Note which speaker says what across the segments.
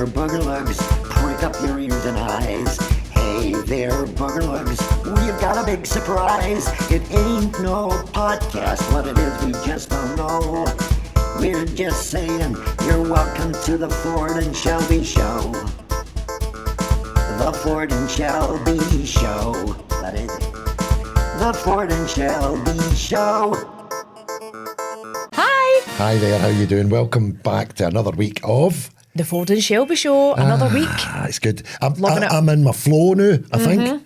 Speaker 1: there, boogerlugs, prick up your ears and eyes. Hey there, boogerlugs, we've got a big surprise. It ain't no podcast, what it is we just don't know. We're just saying, you're welcome to the Ford and Shelby Show. The Ford and Shelby Show. That is it. The Ford and Shelby Show.
Speaker 2: Hi there, how you doing? Welcome back to another week of
Speaker 3: the Ford and Shelby Show. Another week.
Speaker 2: It's good. I'm
Speaker 3: Loving it.
Speaker 2: in my flow now, I think.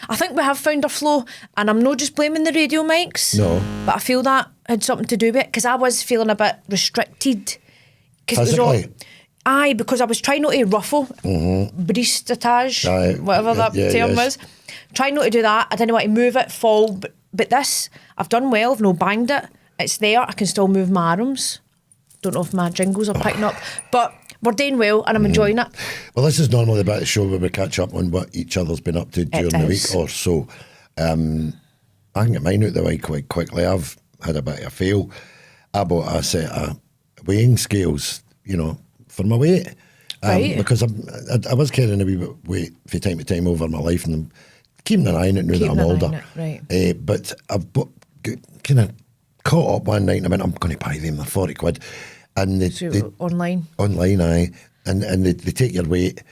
Speaker 3: I think we have found a flow, and I'm not just blaming the radio mics.
Speaker 2: No.
Speaker 3: But I feel that had something to do with it, because I was feeling a bit restricted.
Speaker 2: Physically?
Speaker 3: Aye, because I was trying not to ruffle, bristatage, whatever that term was. Trying not to do that. I didn't want to move it, fall. But this, I've done well. I've no banged it. It's there. I can still move my arms. Don't know if my jingles are picking up, but we're doing well and I'm enjoying it.
Speaker 2: Well, this is normally about the show where we catch up on what each other's been up to during the week or so. I can get mine out the way quite quickly. I've had a bit of a fail. I bought a set of weighing scales, for my weight.
Speaker 3: Right.
Speaker 2: Because I was carrying a wee bit of weight from time to time over my life, and I'm keeping an eye on it now that I'm older.
Speaker 3: Right.
Speaker 2: But I've kind of caught up one night and I went, I'm going to buy them, they're 40 quid. And they
Speaker 3: online?
Speaker 2: Online, aye. And they take your weight,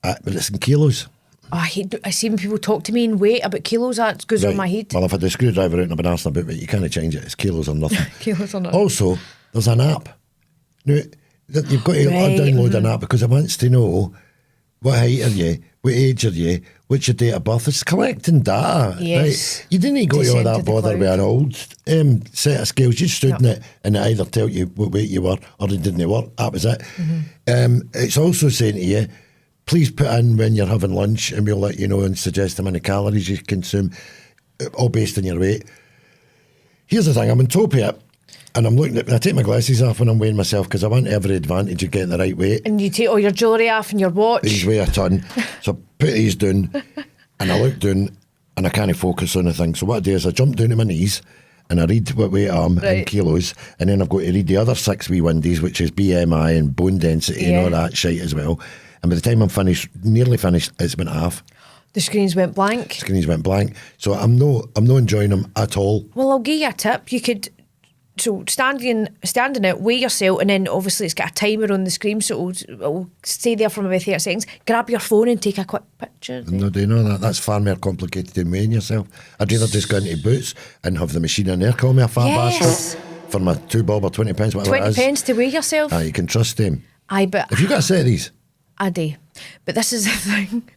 Speaker 2: but it's in kilos.
Speaker 3: Oh, I see when people talk to me in weight about kilos, that goes on my head.
Speaker 2: Well, I've had the screwdriver out and I've been asking about it, you can't change it, it's kilos or nothing.
Speaker 3: Kilos or nothing.
Speaker 2: Also, there's an app. Now, you've got to download an app because it wants to know what height are you, what age are you, what's your date of birth. It's collecting data.
Speaker 3: Yes.
Speaker 2: Right? You didn't go to all that bother with an old set of scales. You stood in it and it either tell you what weight you were or it didn't work. That was it. It's also saying to you, please put in when you're having lunch and we'll let you know and suggest how many calories you consume, all based on your weight. Here's the thing, I'm on top of it. And I'm looking at, I take my glasses off when I'm weighing myself because I want every advantage of getting the right weight.
Speaker 3: And you take all your jewellery off and your watch.
Speaker 2: These weigh a ton. So I put these down and I look down and I can't focus on anything. So what I do is I jump down to my knees and I read what weight I am in kilos, and then I've got to read the other 6 wee windies, which is BMI and bone density and all that shite as well. And by the time I'm nearly finished, it's been half.
Speaker 3: The screens went blank.
Speaker 2: So I'm not enjoying them at all.
Speaker 3: Well, I'll give you a tip. You could... So standing it, weigh yourself, and then obviously it's got a timer on the screen, so it'll stay there for maybe 30 seconds. Grab your phone and take a quick picture.
Speaker 2: I'm not doing all that. That's far more complicated than weighing yourself. I'd rather just go into Boots and have the machine in there, call me a fat bastard for my 2 bob or 20 pence, whatever
Speaker 3: 20
Speaker 2: it is.
Speaker 3: 20 pence to weigh yourself.
Speaker 2: You can trust them.
Speaker 3: Aye, but...
Speaker 2: Have you got a set of these?
Speaker 3: I do. But this is the thing.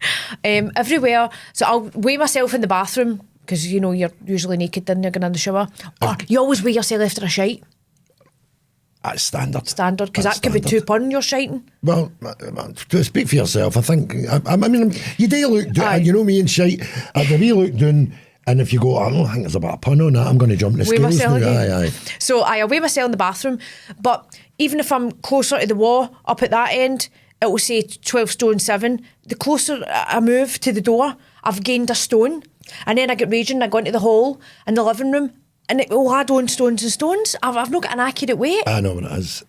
Speaker 3: Everywhere, so I'll weigh myself in the bathroom, because you're usually naked then you're going in the shower. Or you always weigh yourself after a shite.
Speaker 2: That's standard.
Speaker 3: Because that could be £2 you're shiting.
Speaker 2: Well, to speak for yourself, I think, I mean, you do look down, you know me and shite, I do look down, and if you go, I don't think there's about a pun on that, I'm going to jump in the scales now. Aye.
Speaker 3: So I weigh myself in the bathroom, but even if I'm closer to the wall, up at that end, it will say 12 stone 7. The closer I move to the door, I've gained a stone. And then I get raging, I go into the hall in the living room and it will add on stones and stones. I've not got an accurate weight.
Speaker 2: I know what it is.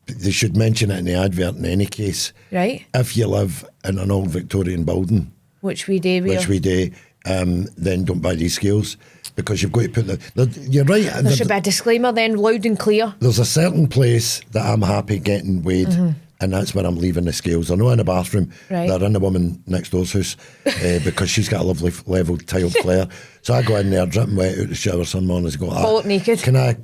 Speaker 2: They should mention it in the advert in any case.
Speaker 3: Right.
Speaker 2: If you live in an old Victorian building,
Speaker 3: which we do,
Speaker 2: then don't buy these scales because you've got to put you're right.
Speaker 3: There should be a disclaimer then, loud and clear.
Speaker 2: There's a certain place that I'm happy getting weighed. And that's where I'm leaving the scales. They're not in the bathroom.
Speaker 3: Right.
Speaker 2: They're in the woman next door's house because she's got a lovely level tiled flare. So I go in there, dripping wet out the shower some mornings, go,
Speaker 3: Bullet naked.
Speaker 2: Can I?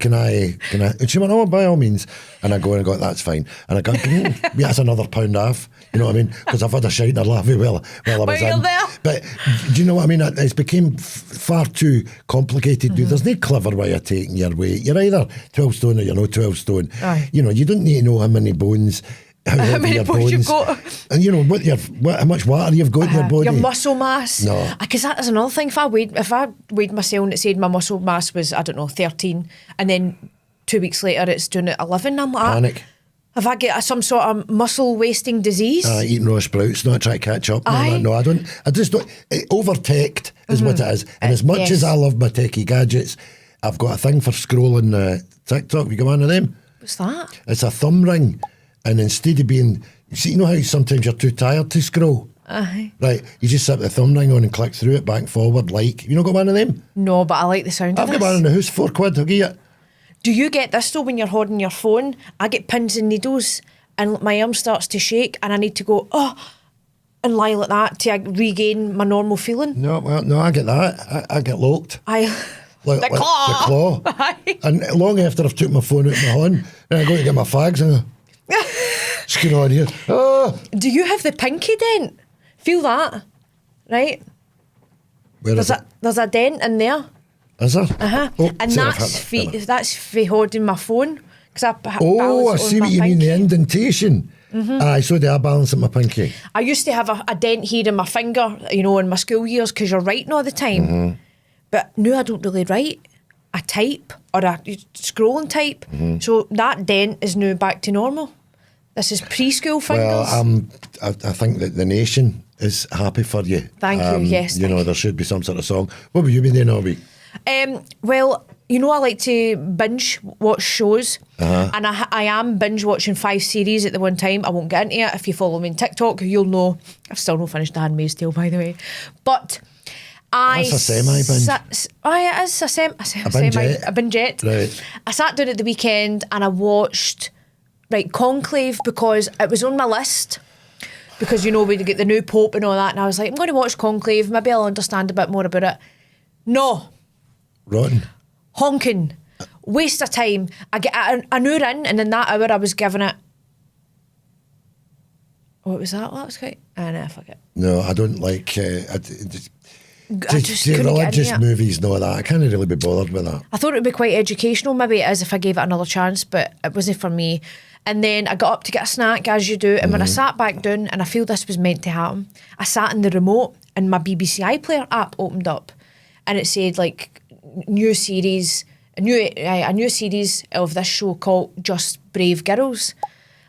Speaker 2: And she went, oh, by all means. And I go in and go, that's fine. And I go, that's another £1 off. You know what I mean? Because I've had a shite in her laughy while I was in.
Speaker 3: There.
Speaker 2: But do you know what I mean? It's became far too complicated. There's no clever way of taking your weight. You're either 12 stone or you're not 12 stone.
Speaker 3: Aye.
Speaker 2: You don't need to know how many bones. How
Speaker 3: many bones you've got,
Speaker 2: and how much water you've got in your body,
Speaker 3: your muscle mass.
Speaker 2: No,
Speaker 3: because that is another thing. If I weighed myself and it said my muscle mass was 13, and then 2 weeks later it's doing it 11, I'm like,
Speaker 2: panic.
Speaker 3: Have I got some sort of muscle wasting disease?
Speaker 2: Eating raw sprouts, not trying to catch up. No, I don't. I just don't. Over-teched is what it is. And as much as I love my techie gadgets, I've got a thing for scrolling TikTok. You go on to them?
Speaker 3: What's that?
Speaker 2: It's a thumb ring. And instead of being See, you know how sometimes you're too tired to scroll?
Speaker 3: Aye.
Speaker 2: Right, you just set the thumb ring on and click through it, back and forward, like. You not got one of them?
Speaker 3: No, but I like the sound
Speaker 2: I've
Speaker 3: of
Speaker 2: got
Speaker 3: this.
Speaker 2: one in the house, £4, I'll give you it.
Speaker 3: Do you get this though when you're holding your phone? I get pins and needles and my arm starts to shake and I need to go, and lie like that to regain my normal feeling.
Speaker 2: No, well, no, I get that. I get locked.
Speaker 3: The claw.
Speaker 2: The claw. And long after I've took my phone out of my hand, then I go to get my fags and what's going on here? Oh.
Speaker 3: Do you have the pinky dent? Feel that, right?
Speaker 2: Where is it?
Speaker 3: There's a dent in there.
Speaker 2: Is there?
Speaker 3: Oh, and that's for holding my phone. I
Speaker 2: see what you mean, the indentation. Aye, so do I balance at my pinky.
Speaker 3: I used to have a dent here in my finger, in my school years, because you're writing all the time. But now I don't really write. I type, or I scroll and type. So that dent is now back to normal. This is preschool fingers.
Speaker 2: Well, I think that the nation is happy for you.
Speaker 3: Thank you, yes.
Speaker 2: There should be some sort of song. What have you been doing, Obi?
Speaker 3: Well, I like to binge watch shows, and I am binge watching 5 series at the one time. I won't get into it. If you follow me on TikTok, you'll know. I've still not finished The Handmaid's Tale, by the way. But
Speaker 2: that's a semi-binge.
Speaker 3: It is a binge-ette.
Speaker 2: Right.
Speaker 3: I sat down at the weekend and I watched Conclave because it was on my list. Because, we get the new Pope and all that. And I was like, I'm going to watch Conclave. Maybe I'll understand a bit more about it. No.
Speaker 2: Rotten.
Speaker 3: Honking. Waste of time. I get an hour in, and in that hour I was giving it... What was that? What was it? No, fuck it.
Speaker 2: No, I don't like...
Speaker 3: I just couldn't
Speaker 2: religious
Speaker 3: get into it.
Speaker 2: movies and all that. I can't really be bothered with that.
Speaker 3: I thought it would be quite educational, maybe it is if I gave it another chance, but it wasn't for me. And then I got up to get a snack, as you do, and when I sat back down, and I feel this was meant to happen, I sat in the remote and my BBC iPlayer app opened up and it said a new series of this show called Just Brave Girls.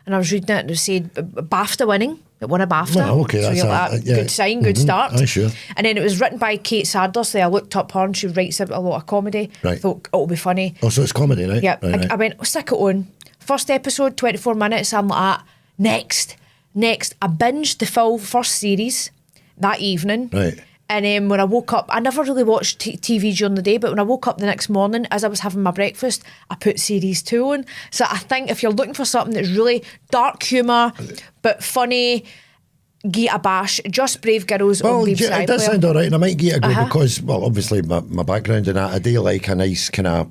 Speaker 3: And I was reading it and it said BAFTA winning. It won a BAFTA.
Speaker 2: Oh, okay,
Speaker 3: so
Speaker 2: that's
Speaker 3: you're like, good sign, good start.
Speaker 2: Aye, sure.
Speaker 3: And then it was written by Kate Sardor, so I looked up her and she writes a lot of comedy.
Speaker 2: Right.
Speaker 3: I thought it'll be funny.
Speaker 2: Oh, so it's comedy, right?
Speaker 3: Yeah.
Speaker 2: Right.
Speaker 3: I went, stick it on. First episode, 24 minutes. I'm like, next. I binged the full first series that evening.
Speaker 2: Right.
Speaker 3: And then when I woke up, I never really watched TV during the day, but when I woke up the next morning, as I was having my breakfast, I put series 2 on. So I think if you're looking for something that's really dark humour, but funny, get a bash. Just Brave Girls on BBC
Speaker 2: It does
Speaker 3: iPlayer.
Speaker 2: sound all right, and I might get a go because, obviously my background in that, I do like a nice kind of,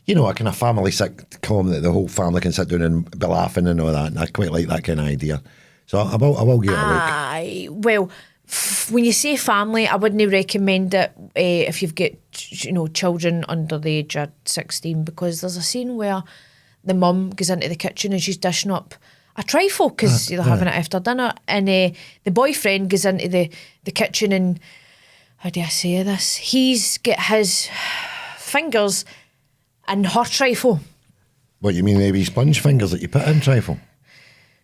Speaker 2: a kind of family sitcom that the whole family can sit down and be laughing and all that, and I quite like that kind of idea. So I will give it a look.
Speaker 3: Well, when you say family, I wouldn't recommend it if you've got children under the age of 16, because there's a scene where the mum goes into the kitchen and she's dishing up a trifle because they're having it after dinner, and the boyfriend goes into the kitchen and, how do I say this? He's got his fingers in her trifle.
Speaker 2: What, you mean maybe sponge fingers that you put in trifle?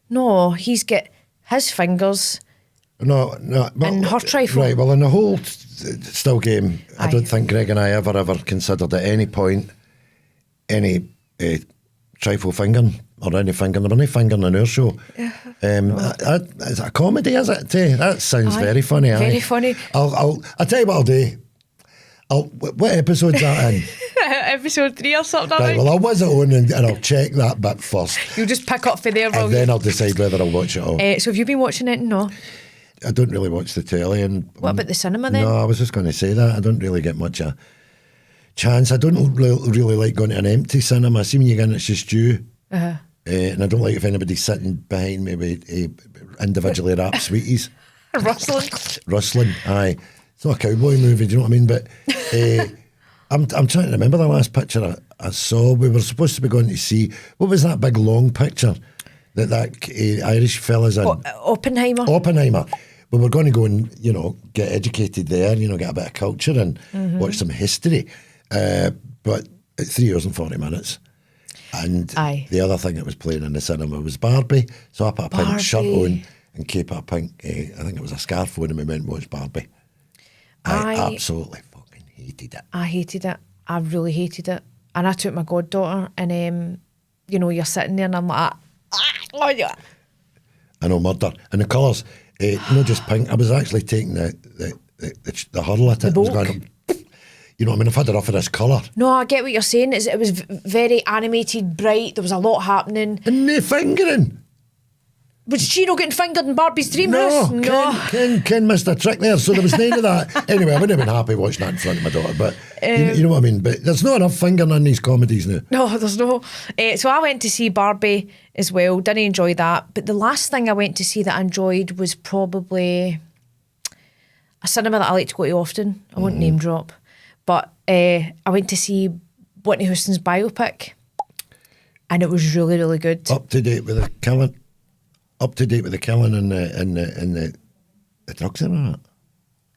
Speaker 3: No, he's got his fingers...
Speaker 2: No.
Speaker 3: And her trifle.
Speaker 2: Right, well, in the whole still game, I don't think Greg and I ever considered at any point any trifle fingering or any fingering. There were no fingering in our show. It's a comedy, is it? That sounds very funny.
Speaker 3: Very funny.
Speaker 2: I'll tell you what I'll do. What episode's that in?
Speaker 3: Episode 3 or something.
Speaker 2: Right, well, I'll whiz it on and I'll check that bit first.
Speaker 3: You'll just pick up for there, will
Speaker 2: and
Speaker 3: you?
Speaker 2: then I'll decide whether I'll watch it all.
Speaker 3: So have you been watching it? No.
Speaker 2: I don't really watch the telly. And
Speaker 3: what about the cinema then?
Speaker 2: No, I was just going to say that. I don't really get much a chance. I don't really like going to an empty cinema. I see when you go in, it's just you. And I don't like if anybody's sitting behind me with individually wrapped sweeties. Rustling, aye. It's not a cowboy movie, do you know what I mean? But I'm trying to remember the last picture I saw. We were supposed to be going to see, what was that big long picture that Irish fella's in? Oppenheimer. We were going to go and, get educated there, get a bit of culture and watch some history. But it's 3 hours and 40 minutes. And the other thing that was playing in the cinema was Barbie. So I put a pink shirt on and kept a pink, I think it was a scarf on, and we went and watched Barbie. I absolutely fucking hated it.
Speaker 3: I hated it. I really hated it. And I took my goddaughter and, you're sitting there and I'm like,
Speaker 2: I know, murder. And the colours, not just pink. I was actually taking the hurl at it. I was going, you know what I mean? I've had enough of this colour.
Speaker 3: No, I get what you're saying. It was very animated, bright. There was a lot happening.
Speaker 2: And no fingering.
Speaker 3: Was she not getting fingered in Barbie's dream house?
Speaker 2: No, Ken missed a trick there, so there was none of that. Anyway, I wouldn't have been happy watching that in front of my daughter, but you know what I mean? But there's not enough fingering in these comedies now.
Speaker 3: No, there's no. So I went to see Barbie as well. Didn't enjoy that. But the last thing I went to see that I enjoyed was probably a cinema that I like to go to often. I won't name drop. But I went to see Whitney Houston's Biopic, and it was really, really good.
Speaker 2: Up to date with the killing. Up to date with the killing and the drugs and that.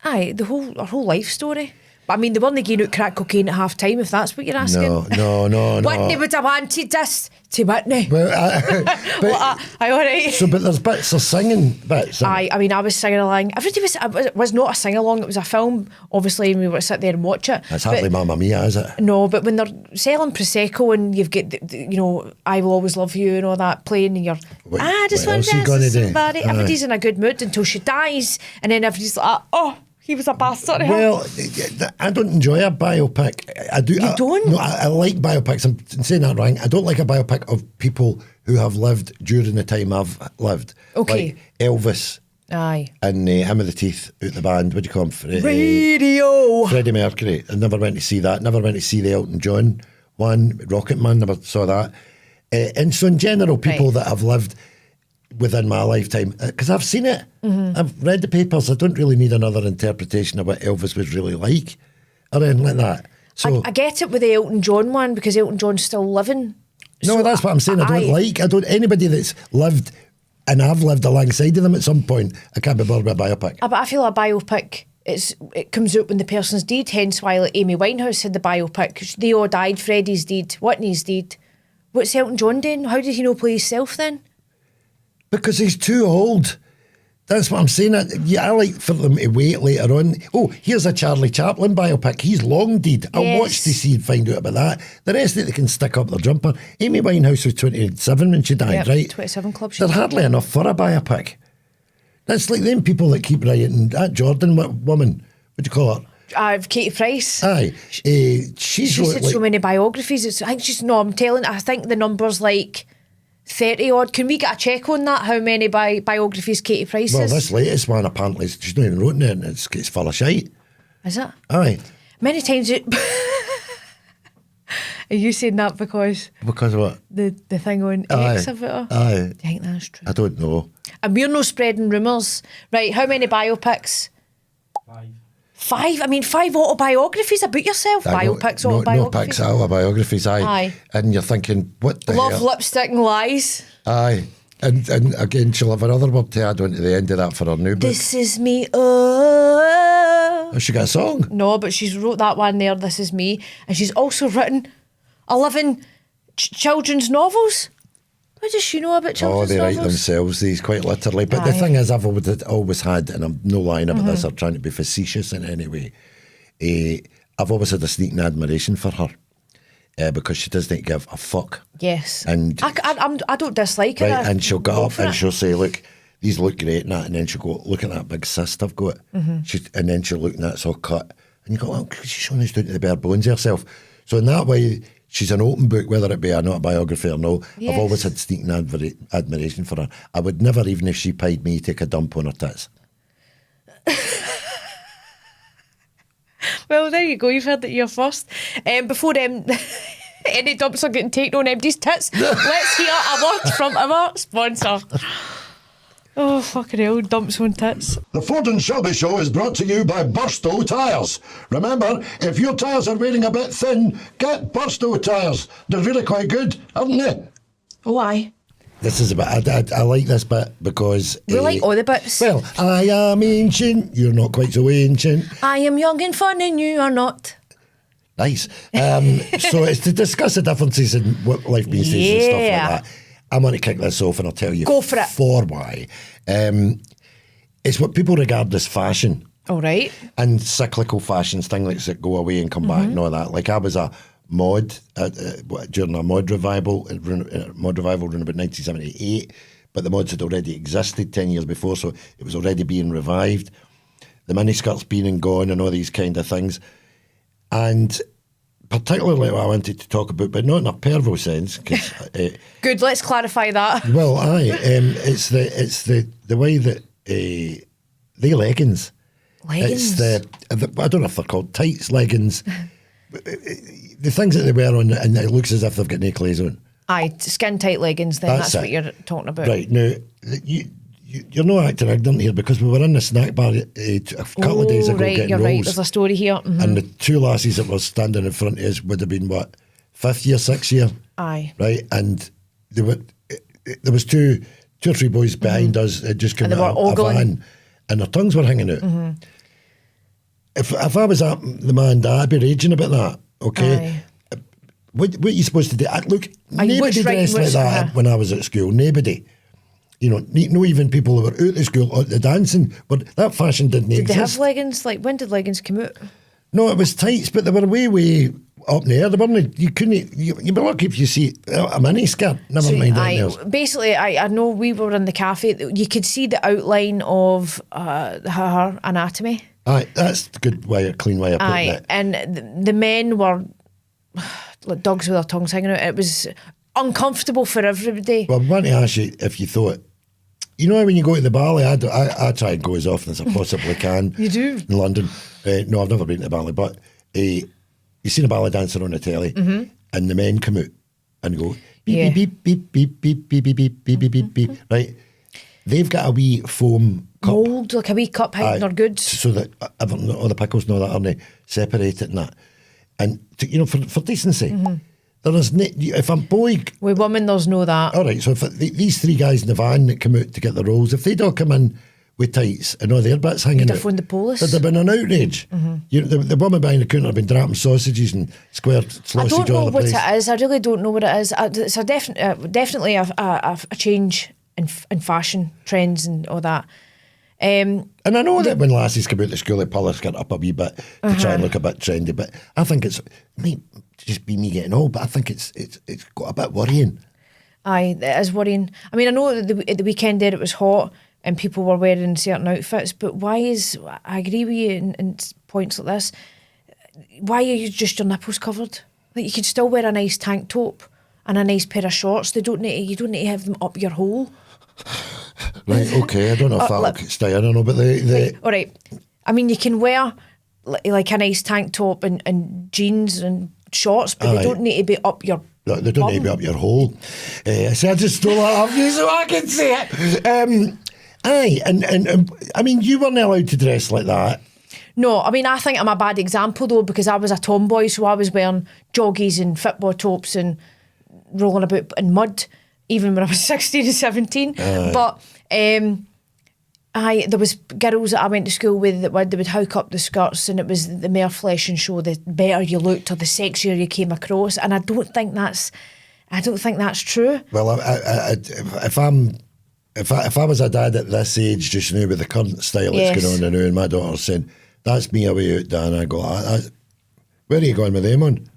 Speaker 3: Aye, her whole life story. But I mean, they weren't getting out crack cocaine at half time, if that's what you're asking.
Speaker 2: No.
Speaker 3: Whitney would have wanted this to Whitney.
Speaker 2: Well,
Speaker 3: aye, all right.
Speaker 2: So, but there's bits of singing bits.
Speaker 3: Aye, I mean, I was singing along. It was not a sing along. It was a film, obviously, and we were to sit there and watch it.
Speaker 2: It's hardly Mamma Mia, is it?
Speaker 3: No, but when they're selling Prosecco and you've got, I Will Always Love You and all that playing, and you're, I just want to dance with somebody. Everybody's in a good mood until she dies, and then everybody's like, oh, he was a bastard.
Speaker 2: Well, I don't enjoy a biopic. I do.
Speaker 3: You don't?
Speaker 2: No, I like biopics. I'm saying that wrong. I don't like a biopic of people who have lived during the time I've lived.
Speaker 3: Okay.
Speaker 2: Like Elvis.
Speaker 3: Aye.
Speaker 2: And Him of the Teeth out the band. What do you call him?
Speaker 3: Radio.
Speaker 2: Freddie Mercury. I never went to see that. Never went to see the Elton John one. Rocket Man. Never saw that. And so in general, people that have lived within my lifetime, because I've seen it. I've read the papers. I don't really need another interpretation of what Elvis was really like or anything like that. So
Speaker 3: I get it with the Elton John one because Elton John's still living.
Speaker 2: No, that's what I'm saying. I don't anybody that's lived and I've lived alongside of them at some point, I can't be bothered with a biopic.
Speaker 3: But I feel a biopic, it comes out when the person's dead, hence why like Amy Winehouse had the biopic. They all died. Freddie's dead, Whitney's dead. What's Elton John doing? How did he not play himself then?
Speaker 2: Because he's too old. That's what I'm saying. I like for them to wait later on. Oh, here's a Charlie Chaplin biopic. He's long dead. I'll watch to see and find out about that. The rest of it, they can stick up their jumper. Amy Winehouse was 27 when she died, right?
Speaker 3: 27 Club.
Speaker 2: They're hardly enough for a biopic. That's like them people that keep writing. That Jordan woman, what do you call her?
Speaker 3: Katie Price.
Speaker 2: Aye.
Speaker 3: She's had so many biographies. I think the number's like 30 odd. Can we get a check on that? How many biographies Katie Price is?
Speaker 2: Well, this latest one apparently she's not even written it, and it's full of shite.
Speaker 3: Is it?
Speaker 2: Aye.
Speaker 3: Many times it. Are you saying that because
Speaker 2: of what?
Speaker 3: The thing on X of it?
Speaker 2: Aye.
Speaker 3: Do you think that's true?
Speaker 2: I don't know.
Speaker 3: And we're no spreading rumours. Right, how many biopics? 5? I mean, 5 autobiographies about yourself. Biopics, autobiographies.
Speaker 2: No pics, autobiographies, aye. And you're thinking, what the
Speaker 3: Love,
Speaker 2: hell?
Speaker 3: lipstick and lies.
Speaker 2: Aye. And again, she'll have another word to add on to the end of that for her new book.
Speaker 3: This is me, oh.
Speaker 2: Has she got a song?
Speaker 3: No, but she's wrote that one there, This Is Me. And she's also written 11 children's novels. How does she know about children's novels?
Speaker 2: They write themselves, these, quite literally. But the thing is, I've always had, and I'm no lying about this or trying to be facetious in any way, I've always had a sneaking admiration for her because she doesn't give a fuck.
Speaker 3: Yes.
Speaker 2: And
Speaker 3: I don't dislike her.
Speaker 2: And she'll get up and she'll say, look, these look great and that, and then she'll go, look at that big cyst I've got. And then she'll look and that's all cut. And you go, well, she's showing us down to the bare bones herself. So in that way, she's an open book, whether it be an autobiography or no. Yes. I've always had sneaking admiration for her. I would never, even if she paid me, take a dump on her tits.
Speaker 3: Well, there you go. You've heard that you're first. Before any dumps are getting taken on empty's tits, let's hear a word from our sponsor. Oh, fucking hell, dumps on tits.
Speaker 4: The Ford and Shelby Show is brought to you by Burstow Tyres. Remember, if your tyres are wearing a bit thin, get Burstow Tyres. They're really quite good, aren't they?
Speaker 3: Oh, aye.
Speaker 2: This is a bit, I like this bit because...
Speaker 3: We like all the bits.
Speaker 2: Well, I am ancient, you're not quite so ancient.
Speaker 3: I am young and fun and you are not.
Speaker 2: Nice. So it's to discuss the differences in what life means and stuff like that. I'm going to kick this off and I'll tell you
Speaker 3: Go for it.
Speaker 2: why. It's what people regard as fashion.
Speaker 3: All right.
Speaker 2: And cyclical fashions, things that go away and come back and all that. Like I was a mod during a mod revival around about 1978. but the mods had already existed 10 years before, so it was already being revived. The miniskirts being and gone and all these kind of things. And particularly what I wanted to talk about, but not in a pervo sense.
Speaker 3: Good, let's clarify that.
Speaker 2: Well, it's the way that the leggings.
Speaker 3: Leggings?
Speaker 2: It's I don't know if they're called tights, leggings. The things that they wear on, and it looks as if they've got no clothes on.
Speaker 3: Aye, skin tight leggings then, that's what you're talking about.
Speaker 2: Right, now, you're not acting ignorant here because we were in the snack bar a couple of days ago getting
Speaker 3: you're
Speaker 2: rolls.
Speaker 3: right, there's a story here. Mm-hmm.
Speaker 2: And the two lassies that were standing in front of us would have been, what, 5th year, 6th year?
Speaker 3: Aye.
Speaker 2: Right, and there was two or three boys behind us that just come out of a van and their tongues were hanging out.
Speaker 3: Mm-hmm.
Speaker 2: If I was at the man, I'd be raging about that, okay?
Speaker 3: Aye.
Speaker 2: What are you supposed to do? Look, nobody dressed like that when I was at school. Nobody. You know, no even people who were out of school at the dancing, but that fashion didn't exist.
Speaker 3: Did they have leggings? Like, when did leggings come out?
Speaker 2: No, it was tights, but they were way up in the air. They weren't, you couldn't, you'd be lucky if you see a mini skirt, never mind anything else.
Speaker 3: Basically, I know we were in the cafe, you could see the outline of her anatomy.
Speaker 2: Aye, that's a good way, a clean way of putting it.
Speaker 3: And the men were like dogs with their tongues hanging out. It was uncomfortable for everybody.
Speaker 2: Well, I want to ask you if you thought, you know, when you go to the ballet, I try and go as often as I possibly can.
Speaker 3: You do?
Speaker 2: In London. No, I've never been to the ballet, but you've seen a ballet dancer on the telly, and the men come out and go beep, beep, beep, beep, beep, beep, beep, beep, beep, beep, beep, beep, right? They've got a wee foam cup.
Speaker 3: Mould, like a wee cup hiding their goods.
Speaker 2: So that all the pickles and all that aren't separated and that. And, for decency, there is if a boy...
Speaker 3: With women, there's no that.
Speaker 2: All right, so if these three guys in the van that come out to get the rolls, if they'd all come in with tights and all their bits hanging
Speaker 3: You'd
Speaker 2: out,
Speaker 3: have phoned the police.
Speaker 2: there'd have been an outrage. The woman behind the counter had been dropping sausages and square sausage all
Speaker 3: I don't know
Speaker 2: over the
Speaker 3: what
Speaker 2: place.
Speaker 3: it is. I really don't know what it is. It's definitely a change in fashion trends and all that.
Speaker 2: And I know that when lassies come out to school, they pull their skirt up a wee bit to try and look a bit trendy, but I think it might just be me getting old, but I think it's got a bit worrying.
Speaker 3: Aye, it is worrying. I mean, I know that at the weekend there it was hot and people were wearing certain outfits, but I agree with you in points like this, why are you just your nipples covered? Like, you could still wear a nice tank top and a nice pair of shorts. You don't need to have them up your hole.
Speaker 2: Right, okay, I don't know if that'll stay, I don't know, but
Speaker 3: all right, I mean, you can wear like a nice tank top and jeans and shorts, but they don't need to be up your
Speaker 2: they don't need to be up your hole. So I just stole that off you so I can say it. And I mean, you weren't allowed to dress like that.
Speaker 3: No, I mean, I think I'm a bad example though, because I was a tomboy, so I was wearing joggies and football tops and rolling about in mud, even when I was 16 and 17. But there was girls that I went to school with that they would hook up the skirts, and it was the more flesh and show, the better you looked or the sexier you came across. And I don't think that's true.
Speaker 2: Well, if I was a dad at this age just now with the current style that's going on now, and my daughter's saying, "That's me away out, Dan," I go, "Where are you going with them on?"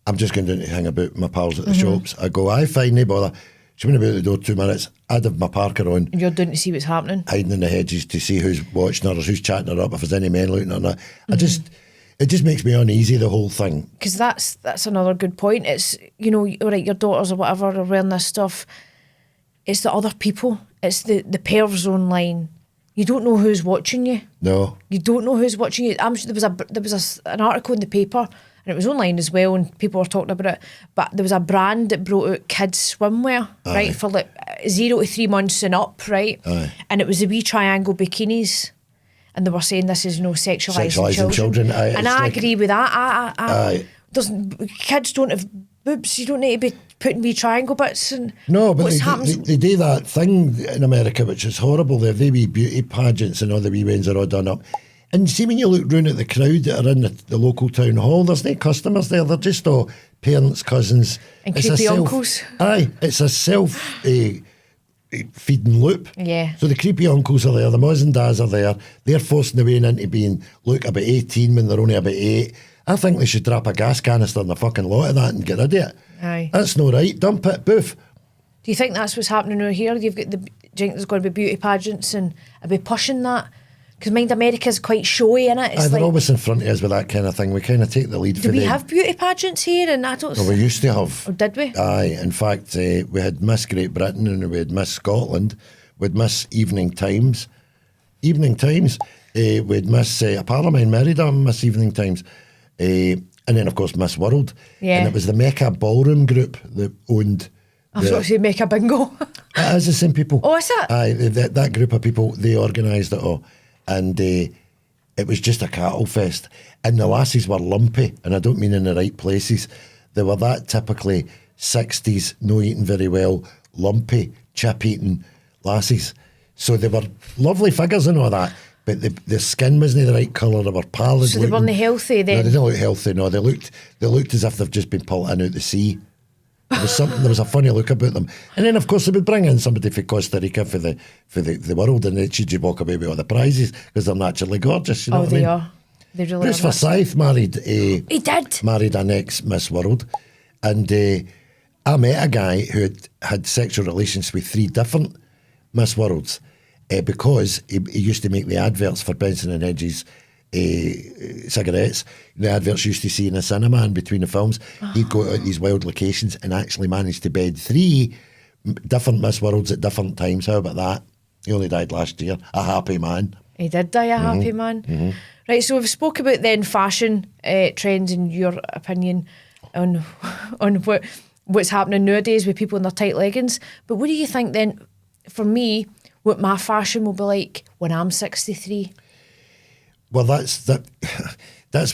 Speaker 2: I'm just going down to hang about with my pals at the shops. I go, "I fine, no bother." She went about the door 2 minutes. I'd have my parker on.
Speaker 3: And you're doing to see what's happening.
Speaker 2: Hiding in the hedges to see who's watching her or who's chatting her up, if there's any men looking at her. It just makes me uneasy, the whole thing.
Speaker 3: Because that's another good point. It's, all right, your daughters or whatever are wearing this stuff. It's the other people. It's the pervs online. You don't know who's watching you.
Speaker 2: No.
Speaker 3: You don't know who's watching you. There was an article in the paper, and it was online as well, and people were talking about it, but there was a brand that brought out kids swimwear, right, for like 0 to 3 months and up, right?
Speaker 2: Aye.
Speaker 3: And it was the wee triangle bikinis, and they were saying this is sexualising children.
Speaker 2: Aye,
Speaker 3: and I agree with that. Kids don't have boobs. You don't need to be putting wee triangle bits. And
Speaker 2: no, but they do that thing in America, which is horrible. They have the wee beauty pageants and all the wee ones are all done up. And see, when you look round at the crowd that are in the local town hall, there's no customers there. They're just all parents, cousins.
Speaker 3: And creepy uncles.
Speaker 2: Aye, it's a self-feeding loop.
Speaker 3: Yeah.
Speaker 2: So the creepy uncles are there, the mums and dads are there. They're forcing the way into being, about 18 when they're only about 8. I think they should drop a gas canister in the fucking lot of that and get rid of it.
Speaker 3: Aye.
Speaker 2: That's no right. Dump it, boof.
Speaker 3: Do you think that's what's happening over here? Do you think there's going to be beauty pageants and I'll be pushing that? Because mind, America's quite showy, innit? It's
Speaker 2: they're
Speaker 3: like,
Speaker 2: always in front of us with that kind of thing. We kind of take the lead for them.
Speaker 3: do we have beauty pageants here? And I don't.
Speaker 2: Well, we used to have.
Speaker 3: Or did we?
Speaker 2: Aye. In fact, we had Miss Great Britain and we had Miss Scotland. We had Miss Evening Times. We had Miss Parliament Merida, Miss Evening Times. And then, of course, Miss World.
Speaker 3: Yeah.
Speaker 2: And it was the Mecca Ballroom Group that owned...
Speaker 3: I was going to say make a bingo.
Speaker 2: It is the same people.
Speaker 3: Oh, is it?
Speaker 2: Aye, that group of people, they organised it all. And it was just a cattle fest. And the lassies were lumpy, and I don't mean in the right places. They were that typically 60s, no eating very well, lumpy, chip-eating lassies. So they were lovely figures and all that, but the skin wasn't the right colour, they were pallid.
Speaker 3: So they weren't healthy then?
Speaker 2: No, they didn't look healthy, no. They looked as if they've just been pulled in out the sea. There was a funny look about them. And then, of course, they would bring in somebody from Costa Rica for the world, and then she'd walk away with all the prizes because they're naturally gorgeous. You know what I mean?
Speaker 3: Are. They really
Speaker 2: Bruce
Speaker 3: are.
Speaker 2: Forsyth married
Speaker 3: He did.
Speaker 2: Married an ex-Miss World. And I met a guy who had sexual relations with 3 different Miss Worlds because he used to make the adverts for Benson and Hedges cigarettes. The adverts used to see in the cinema and between the films. He'd go out these wild locations and actually managed to bed 3 different Miss Worlds at different times. How about that? He only died last year. A happy man.
Speaker 3: He did die a happy man. Mm-hmm. Right, so we've spoke about then fashion trends and your opinion on what's happening nowadays with people in their tight leggings. But what do you think then, for me, what my fashion will be like when I'm 63?
Speaker 2: Well, that's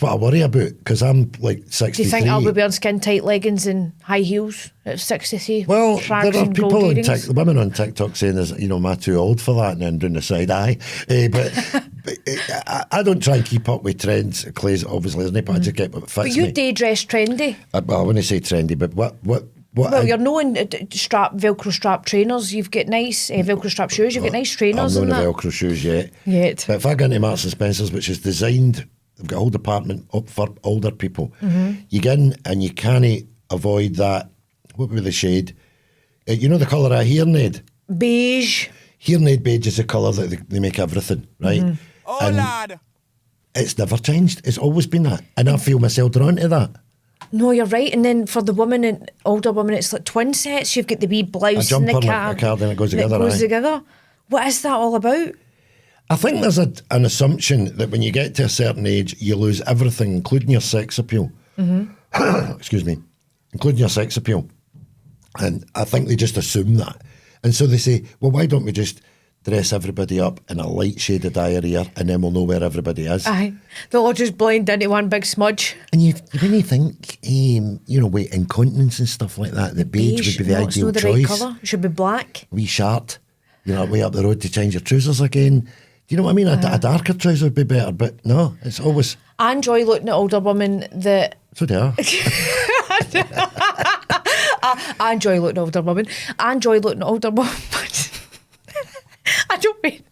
Speaker 2: what I worry about because I'm like 63.
Speaker 3: Do you think I'll be wearing skin tight leggings and high heels at 63?
Speaker 2: Well,
Speaker 3: Sharks
Speaker 2: there are
Speaker 3: and
Speaker 2: people
Speaker 3: gold
Speaker 2: on
Speaker 3: earrings?
Speaker 2: women on TikTok saying, am I too old for that? And then doing the side eye. But I don't try and keep up with trends. Clay's obviously isn't it? But I just get what fits
Speaker 3: But you
Speaker 2: me.
Speaker 3: day dress trendy.
Speaker 2: Well, I wouldn't say trendy, but what?
Speaker 3: Well, you're known Velcro strap trainers. You've got nice Velcro strap shoes. You've got nice trainers.
Speaker 2: I'm
Speaker 3: and
Speaker 2: not
Speaker 3: that.
Speaker 2: in Velcro shoes yet.
Speaker 3: Yet.
Speaker 2: But if I go into Marks and Spencer's, which is designed, they've got a whole department up for older people. Mm-hmm. You get in and you can't avoid that. What would be the shade? You know the colour of hairnet?
Speaker 3: Beige.
Speaker 2: Hairnet beige is the colour that they make everything, right?
Speaker 3: Mm-hmm.
Speaker 5: Oh,
Speaker 2: and
Speaker 5: lad.
Speaker 2: it's never changed. It's always been that. And I feel myself drawn to that.
Speaker 3: No, you're right. And then for the women and older women, it's like twin sets. You've got the wee blouse
Speaker 2: A
Speaker 3: and
Speaker 2: jumper
Speaker 3: the
Speaker 2: and a cardigan that goes together,
Speaker 3: That goes
Speaker 2: aye.
Speaker 3: together. What is that all about?
Speaker 2: I think there's an assumption that when you get to a certain age, you lose everything, including your sex appeal. Mm-hmm. Excuse me. Including your sex appeal. And I think they just assume that. And so they say, well, why don't we just dress everybody up in a light shade of diarrhea and then we'll know where everybody is.
Speaker 3: Aye. They'll all just blend into one big smudge.
Speaker 2: And when you think, with incontinence and stuff like that, the beige would be the
Speaker 3: It's
Speaker 2: ideal
Speaker 3: not the
Speaker 2: choice.
Speaker 3: right colour. It should be black.
Speaker 2: Wee shart, way up the road to change your trousers again. Do you know what I mean? A darker trouser would be better, but no, it's always...
Speaker 3: I enjoy looking at older women that...
Speaker 2: So they are.
Speaker 3: I enjoy looking at older women. I enjoy looking at older women. I don't mean...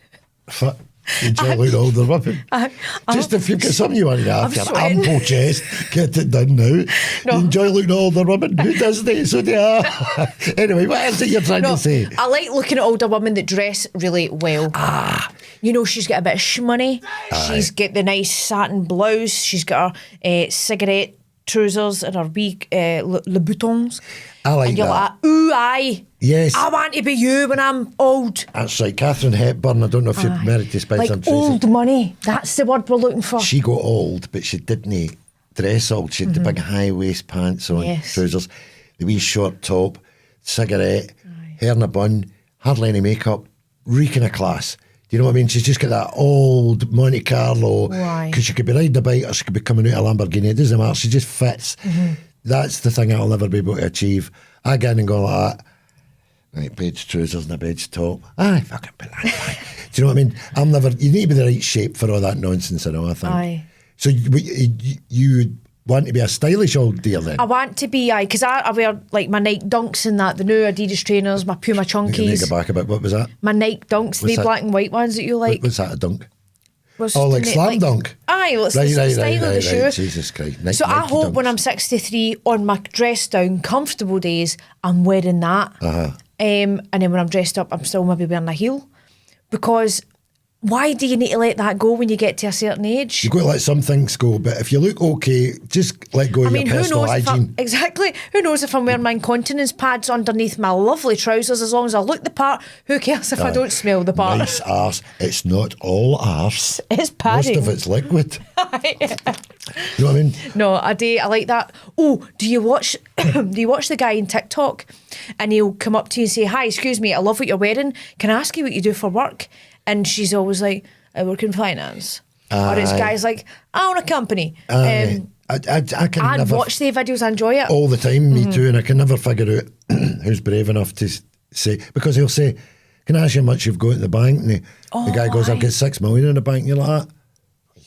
Speaker 2: You enjoy looking older women. Just if you've got something you want to have, your
Speaker 3: sweating.
Speaker 2: ample chest, get it done now.
Speaker 3: No.
Speaker 2: You enjoy looking at older women. Who doesn't it? So they are. Anyway, what is it you're trying to say?
Speaker 3: I like looking at older women that dress really well. She's got a bit of shmoney. She's got the nice satin blouse. She's got her cigarette trousers and her wee Louboutins.
Speaker 2: I like
Speaker 3: and you're
Speaker 2: that.
Speaker 3: like, ooh, aye.
Speaker 2: Yes.
Speaker 3: I want to be you when I'm old.
Speaker 2: That's right. Catherine Hepburn, I don't know if you're married to Spencer.
Speaker 3: Like old money. That's the word we're looking for.
Speaker 2: She got old, but she didn't dress old. She had the big high waist pants on,
Speaker 3: Yes.
Speaker 2: trousers, the wee short top, cigarette, hair in a bun, hardly any makeup, reeking of class. Do you know what I mean? She's just got that old Monte Carlo.
Speaker 3: Why?
Speaker 2: Because she could be riding a bike or she could be coming out a Lamborghini. It doesn't matter. She just fits. That's the thing I'll never be able to achieve. I get in and go like that. Right, beige trousers and a beige top. Aye, fucking put that back. Do you know what I mean? You need to be the right shape for all that nonsense, I think.
Speaker 3: Aye.
Speaker 2: So you want to be a stylish old dear then?
Speaker 3: I want to be, because I wear like my Nike Dunks and that, the new Adidas trainers, my Puma
Speaker 2: You can make
Speaker 3: Chunkies.
Speaker 2: it back a bit. What was that?
Speaker 3: My Nike Dunks, the
Speaker 2: that?
Speaker 3: black and white ones that you like.
Speaker 2: What's that, a dunk?
Speaker 3: Was
Speaker 2: Oh,
Speaker 3: just
Speaker 2: like
Speaker 3: the
Speaker 2: slam dunk?
Speaker 3: Aye, well, it's the style of the shoe.
Speaker 2: Jesus Christ.
Speaker 3: So I
Speaker 2: Nike
Speaker 3: hope when
Speaker 2: dunks.
Speaker 3: I'm 63, on my dress down, comfortable days, I'm wearing that. and then when I'm dressed up, I'm still maybe wearing a heel. Because why do you need to let that go when you get to a certain age?
Speaker 2: You've got to let some things go, but if you look okay, just let go of your personal hygiene.
Speaker 3: Exactly. Who knows if I'm wearing my incontinence pads underneath my lovely trousers, as long as I look the part, who cares if I don't smell the part?
Speaker 2: Nice arse. It's not all arse.
Speaker 3: It's padding.
Speaker 2: Most of it's liquid. You know what I mean?
Speaker 3: No, I like that. Oh, do you watch the guy in TikTok and he'll come up to you and say, "Hi, excuse me, I love what you're wearing. Can I ask you what you do for work?" And she's always like, "I work in finance." Or it's guys like, "I own a company."
Speaker 2: I can
Speaker 3: I'd
Speaker 2: never
Speaker 3: watch the videos, I enjoy it.
Speaker 2: all the time, me too, and I can never figure out who's brave enough to say, because he'll say, "Can I ask you how much you've got in the bank?" And the guy goes, "I've got 6 million in the bank." And you're like,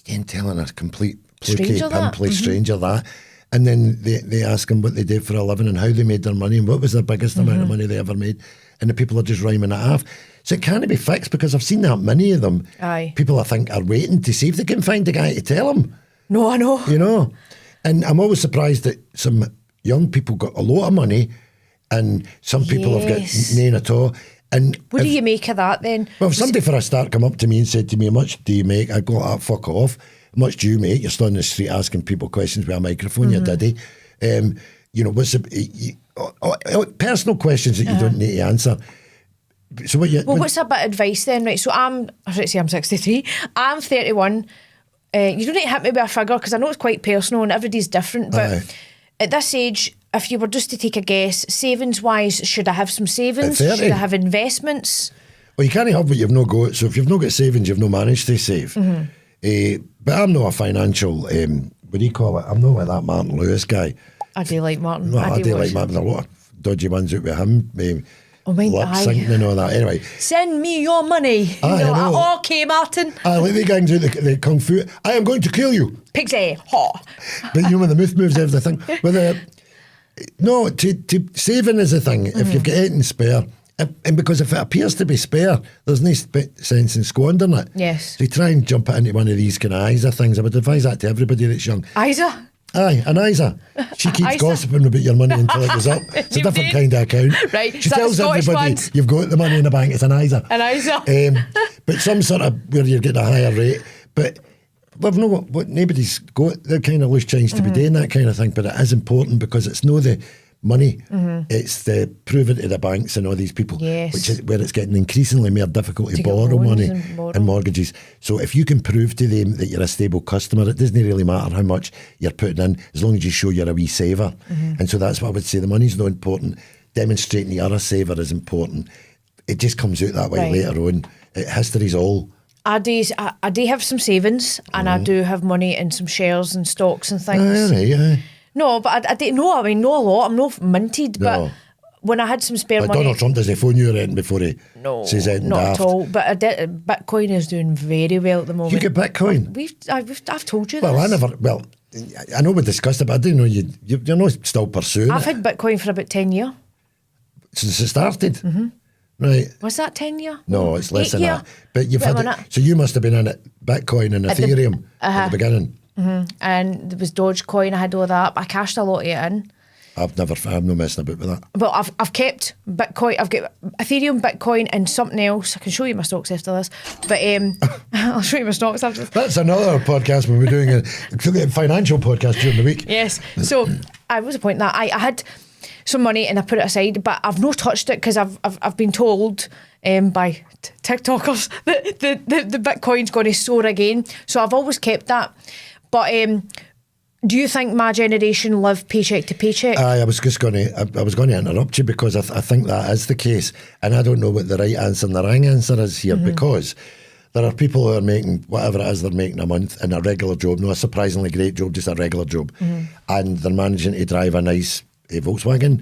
Speaker 2: you ain't telling a complete
Speaker 3: Stranger that.
Speaker 2: pimply stranger that. And then they ask him what they did for a living and how they made their money and what was their biggest amount of money they ever made. And the people are just rhyming it off. So it can't be fixed, because I've seen that many of them.
Speaker 3: Aye.
Speaker 2: People I think are waiting to see if they can find a guy to tell them.
Speaker 3: No, I know.
Speaker 2: You know? And I'm always surprised that some young people got a lot of money and some people have got none at all. And
Speaker 3: What do you make of that then?
Speaker 2: well, if somebody for a start come up to me and said to me, "How much do you make?" I'd go, "Ah, fuck off. How much do you make? You're still on the street asking people questions with a microphone, you diddy." You know, what's personal questions that you don't need to answer. So
Speaker 3: What's a bit of advice then? Right, so I'm 63. I'm 31. You don't need to hit me with a figure, because I know it's quite personal and everybody's different. But at this age, if you were just to take a guess, savings-wise, should I have some savings?
Speaker 2: At 30?
Speaker 3: Should I have investments?
Speaker 2: Well, you can't have what you've not got. So if you've not got savings, you've not managed to save. But I'm not a financial, what do you call it? I'm not like that Martin Lewis guy.
Speaker 3: I do like Martin.
Speaker 2: No, I do like Martin. There's a lot of dodgy ones out with him. Lip syncing and all that. Anyway.
Speaker 3: Send me your money.
Speaker 2: I know.
Speaker 3: Okay, Martin.
Speaker 2: I like the gangs out the kung fu. "I am going to kill you."
Speaker 3: Pig's ear. Ha.
Speaker 2: But you know when the mouth moves, everything. No, to saving is the thing. If you've got anything spare, and because if it appears to be spare, there's no sense in squandering it.
Speaker 3: Yes.
Speaker 2: So you try and jump it into one of these kind of Isa things. I would advise that to everybody that's young.
Speaker 3: Isa?
Speaker 2: Aye, an Isa. She keeps
Speaker 3: Isa.
Speaker 2: gossiping about your money until it goes up. It's a
Speaker 3: You
Speaker 2: different
Speaker 3: mean?
Speaker 2: kind of account.
Speaker 3: Right.
Speaker 2: She
Speaker 3: Is that
Speaker 2: tells
Speaker 3: the Scottish
Speaker 2: everybody,
Speaker 3: ones?
Speaker 2: "You've got the money in the bank, it's an Isa."
Speaker 3: An Isa.
Speaker 2: But some sort of where you're getting a higher rate. But we've no what nobody's got the kind of loose change to be doing that kind of thing. But it is important, because it's no the money, it's the proving to the banks and all these people,
Speaker 3: Yes.
Speaker 2: which is where it's getting increasingly more difficult to
Speaker 3: get
Speaker 2: borrow
Speaker 3: loans
Speaker 2: money
Speaker 3: and borrow.
Speaker 2: and mortgages. So if you can prove to them that you're a stable customer, it doesn't really matter how much you're putting in, as long as you show you're a wee saver. And so that's what I would say. The money's not important. Demonstrating you're a saver is important. It just comes out that way
Speaker 3: Right.
Speaker 2: later on. History's all.
Speaker 3: I do have some savings, and I do have money in some shares and stocks and things.
Speaker 2: Aye.
Speaker 3: No, but I didn't know. I mean, not a lot. I'm not minted,
Speaker 2: No.
Speaker 3: but when I had some spare
Speaker 2: Like
Speaker 3: money,
Speaker 2: Donald Trump, does he phone you or anything before he says anything
Speaker 3: not
Speaker 2: daft?
Speaker 3: at all. But Bitcoin is doing very well at the moment.
Speaker 2: You get Bitcoin?
Speaker 3: I've told you
Speaker 2: Well,
Speaker 3: this.
Speaker 2: I know we discussed it, but I didn't know you're not still pursuing
Speaker 3: I've
Speaker 2: it.
Speaker 3: had Bitcoin for about 10 years.
Speaker 2: Since it started. Right.
Speaker 3: Was that 10 years?
Speaker 2: No, it's less
Speaker 3: 8
Speaker 2: than
Speaker 3: year?
Speaker 2: that. But you've
Speaker 3: Wait a
Speaker 2: had
Speaker 3: minute.
Speaker 2: it. So you must have been in it, Bitcoin and Ethereum at the beginning.
Speaker 3: And there was Dogecoin. I had all that. I cashed a lot of it in.
Speaker 2: I'm no messing about with that.
Speaker 3: But I've kept Bitcoin. I've got Ethereum, Bitcoin, and something else. I can show you my stocks after this. But I'll show you my stocks after this.
Speaker 2: That's another podcast when we're doing a financial podcast during the week.
Speaker 3: Yes. So I was a point that I had some money and I put it aside, but I've not touched it because I've been told by TikTokers that the Bitcoin's going to soar again. So I've always kept that. But do you think my generation live paycheck to paycheck?
Speaker 2: I was going to interrupt you, because I think that is the case, and I don't know what the right answer and the wrong answer is here, because there are people who are making whatever it is they're making a month in a regular job, not a surprisingly great job, just a regular job, and they're managing to drive a nice Volkswagen,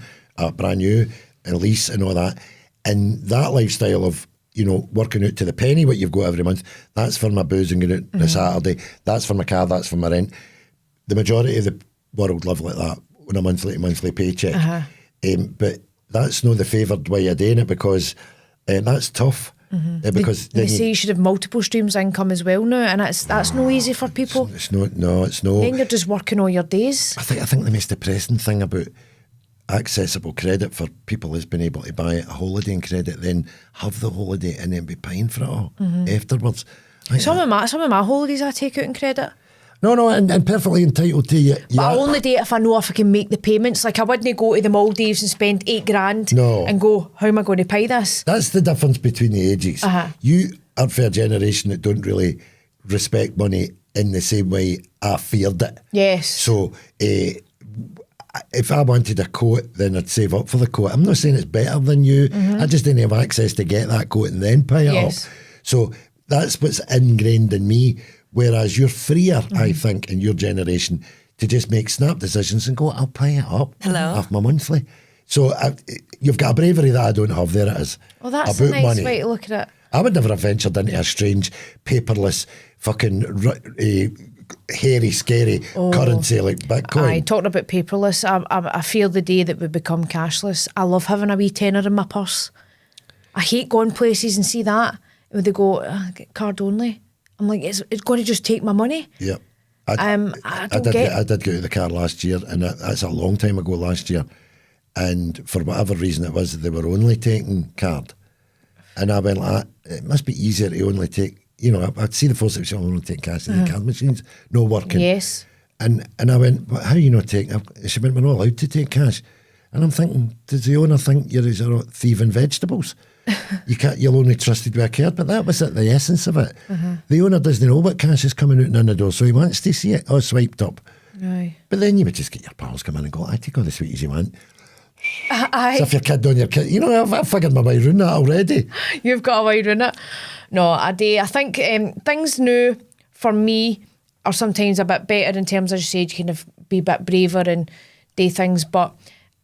Speaker 2: brand new, and lease and all that, and that lifestyle of, you know, working out to the penny what you've got every month, that's for my booze and going out on a Saturday, that's for my car, that's for my rent. The majority of the world live like that on a monthly to monthly paycheck. But that's not the favoured way of doing it, because that's tough. Because
Speaker 3: they
Speaker 2: then
Speaker 3: say you should have multiple streams of income as well now, and that's no easy for people.
Speaker 2: It's not.
Speaker 3: Then you're just working all your days.
Speaker 2: I think the most depressing thing about accessible credit for people who's been able to buy a holiday in credit, then have the holiday and then be paying for it all afterwards.
Speaker 3: Some of my holidays I take out in credit.
Speaker 2: No, and perfectly entitled to you.
Speaker 3: But I only do it if I know if I can make the payments. Like I wouldn't go to the Maldives and spend $8,000 and go, how am I going to pay this?
Speaker 2: That's the difference between the ages. You are for a generation that don't really respect money in the same way I feared it.
Speaker 3: Yes.
Speaker 2: So if I wanted a coat, then I'd save up for the coat. I'm not saying it's better than you. I just didn't have access to get that coat and then pay it up. So that's what's ingrained in me. Whereas you're freer, I think, in your generation to just make snap decisions and go, I'll pay it up off my monthly. So you've got a bravery that I don't have. There it is.
Speaker 3: Well, that's
Speaker 2: about
Speaker 3: a nice
Speaker 2: money.
Speaker 3: way to look at it.
Speaker 2: I would never have ventured into a strange, paperless, fucking hairy, scary currency like Bitcoin.
Speaker 3: Talking about paperless, I fear the day that we become cashless. I love having a wee tenner in my purse. I hate going places and see that when they go, card only. I'm like, it's going to just take my money.
Speaker 2: Yeah.
Speaker 3: I did
Speaker 2: go to the car last year, and that's a long time ago last year. And for whatever reason it was, they were only taking card. And I went like, it must be easier to only take, I'd see the Ford Shelby Show only take cash, and the card machines no working.
Speaker 3: Yes.
Speaker 2: And I went, but how are you not taking? She went, we're not allowed to take cash. And I'm thinking, does the owner think you're thieving vegetables? You're only trusted with a card, but that was at the essence of it. The owner doesn't know what cash is coming out and in the door, so he wants to see it all swiped up.
Speaker 3: Aye.
Speaker 2: But then you would just get your pals come in and go, I take all the sweeties you want.
Speaker 3: Aye.
Speaker 2: So if your kid on your kid, I've figured my way around that already.
Speaker 3: You've got a way around it. No, I do. I think things new for me are sometimes a bit better in terms, as you said, you kind of be a bit braver and do things, but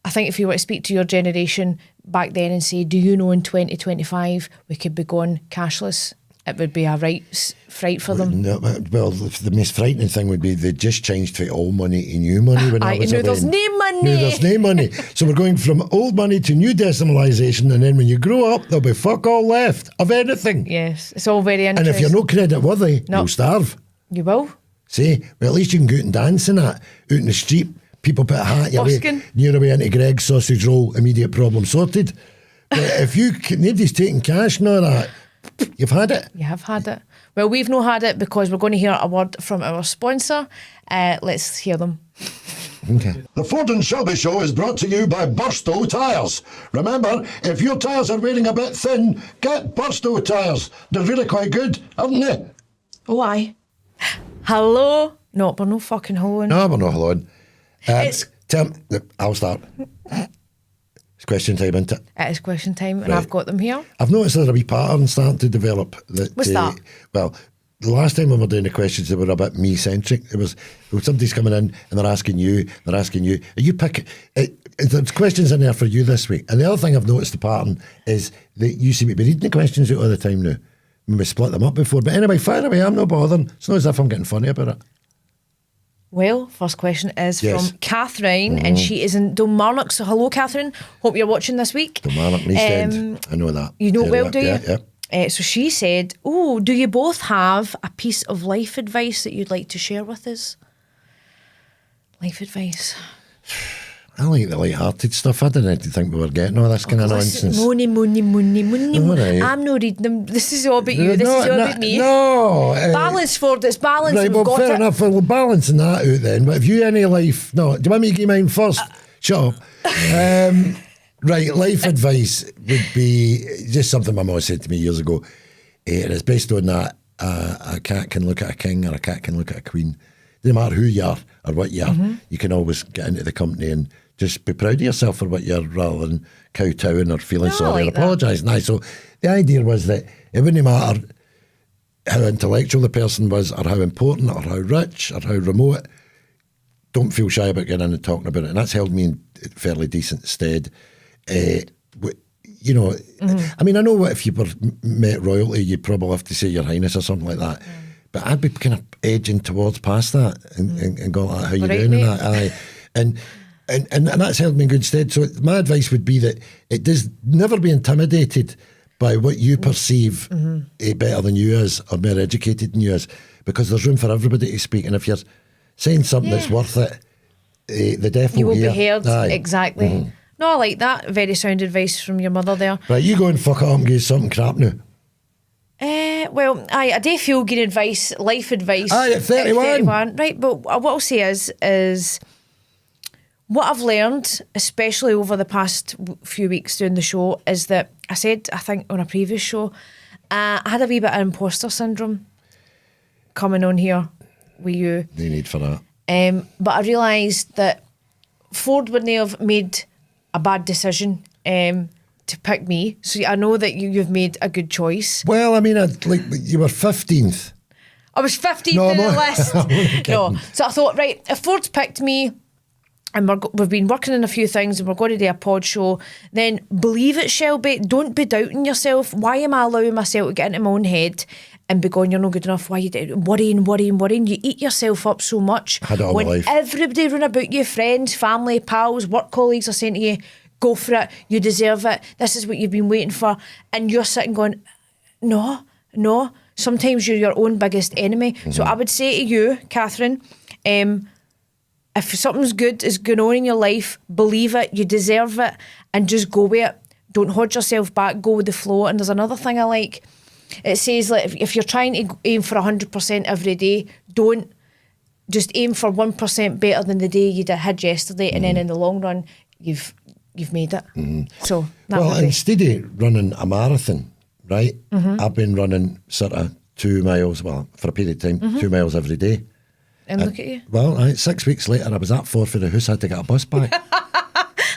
Speaker 3: I think if you were to speak to your generation back then and say, do you know in 2025 we could be going cashless, it would be a right fright for them.
Speaker 2: No, well, the most frightening thing would be they just changed to all money to new money when I was away.
Speaker 3: There's no money.
Speaker 2: No, there's no money. So we're going from old money to new decimalisation, and then when you grow up, there'll be fuck all left of anything.
Speaker 3: Yes, it's all very interesting.
Speaker 2: And if you're no credit worthy, you'll starve.
Speaker 3: You will.
Speaker 2: See, well, at least you can go out and dance in that, out in the street. People put a hat your way, near away into Greg's sausage roll, immediate problem sorted. But if nobody's taking cash and all that, you've had it.
Speaker 3: You have had it. Well, we've not had it because we're going to hear a word from our sponsor. Let's hear them.
Speaker 2: Okay.
Speaker 4: The Ford and Shelby Show is brought to you by Burstow Tyres. Remember, if your tyres are wearing a bit thin, get Burstow Tyres. They're really quite good, aren't they?
Speaker 3: Oh, aye. Hello? No, we're no fucking helloing.
Speaker 2: No, we're not helloing. Tim, I'll start. It's question time, isn't it?
Speaker 3: It is question time, and
Speaker 2: Right.
Speaker 3: I've got them here.
Speaker 2: I've noticed there's a wee pattern starting to develop.
Speaker 3: What's that?
Speaker 2: Well, the last time we were doing the questions, they were a bit me-centric. There was somebody's coming in and they're asking you. Are you picking? There's questions in there for you this week. And the other thing I've noticed the pattern is that you seem to be reading the questions out all the time now. We split them up before. But anyway, fire away. I'm not bothering. It's not as if I'm getting funny about it.
Speaker 3: Well, first question is
Speaker 2: Yes.
Speaker 3: from Catherine, and she is in Dumbarnock. So, hello, Catherine. Hope you're watching this week.
Speaker 2: Dumbarnock, East End. I know that.
Speaker 3: You know it well,
Speaker 2: Area.
Speaker 3: do you?
Speaker 2: Yeah.
Speaker 3: So she said, do you both have a piece of life advice that you'd like to share with us? Life advice.
Speaker 2: I like the light-hearted stuff. I didn't think we were getting all this kind of nonsense.
Speaker 3: Money.
Speaker 2: Right.
Speaker 3: I'm not reading them. This is all about you. This is all about me.
Speaker 2: No.
Speaker 3: Balance, Ford. It's balance.
Speaker 2: Right,
Speaker 3: We've
Speaker 2: well,
Speaker 3: got
Speaker 2: fair
Speaker 3: it.
Speaker 2: enough. We're balancing that out then. But if you any life... No, do you want me to give mine first? Shut up. Right, life advice would be just something my mum said to me years ago. And it's based on that a cat can look at a king or a cat can look at a queen. No matter who you are or what you are, you can always get into the company and just be proud of yourself for what you're rather than kowtowing or feeling sorry
Speaker 3: like
Speaker 2: or apologising. Aye, so the idea was that it wouldn't matter how intellectual the person was or how important or how rich or how remote. Don't feel shy about getting in and talking about it. And that's held me in fairly decent stead. I mean, I know what if you were met royalty, you'd probably have to say Your Highness or something like that. But I'd be kind of edging towards past that and going like, how you doing?
Speaker 3: Mate.
Speaker 2: And that. Aye. And that's held me in good stead. So my advice would be that it does never be intimidated by what you perceive better than you is or more educated than you is, because there's room for everybody to speak. And if you're saying something that's worth it, the deaf
Speaker 3: You will
Speaker 2: hear.
Speaker 3: be heard.
Speaker 2: Aye.
Speaker 3: Exactly.
Speaker 2: Mm-hmm.
Speaker 3: No, I like that. Very sound advice from your mother there.
Speaker 2: Right, you go and fuck it up and give something crap now.
Speaker 3: Well, I do feel good advice, life advice.
Speaker 2: Aye, at 31.
Speaker 3: Right, but what I'll say is what I've learned, especially over the past few weeks doing the show, is that I said, I think on a previous show, I had a wee bit of imposter syndrome coming on here with you.
Speaker 2: No need for that.
Speaker 3: But I realised that Ford wouldn't have made a bad decision to pick me. So I know that you've made a good choice.
Speaker 2: Well, I mean, you were 15th.
Speaker 3: I was 15th in the list. No. So I thought, right, if Ford's picked me and we've been working on a few things and we're going to do a pod show, then believe it, Shelby. Don't be doubting yourself. Why am I allowing myself to get into my own head and be going, you're not good enough? Why are you worrying? You eat yourself up so much.
Speaker 2: Had it all
Speaker 3: when
Speaker 2: my life.
Speaker 3: Everybody around about you, friends, family, pals, work colleagues are saying to you, go for it, you deserve it, this is what you've been waiting for, and you're sitting going, no, sometimes you're your own biggest enemy. Mm-hmm. So I would say to you, Catherine, if something's good is going on in your life, believe it, you deserve it, and just go with it. Don't hold yourself back, go with the flow. And there's another thing I like. It says, like, if you're trying to aim for 100% every day, don't just aim for 1% better than the day you had yesterday, and then in the long run, you've made it. Mm-hmm. So
Speaker 2: instead of running a marathon, right, I've been running sort of 2 miles, well, for a period of time, 2 miles every day.
Speaker 3: And look at you.
Speaker 2: Well, 6 weeks later, I was that far for the house, I had to get a bus back.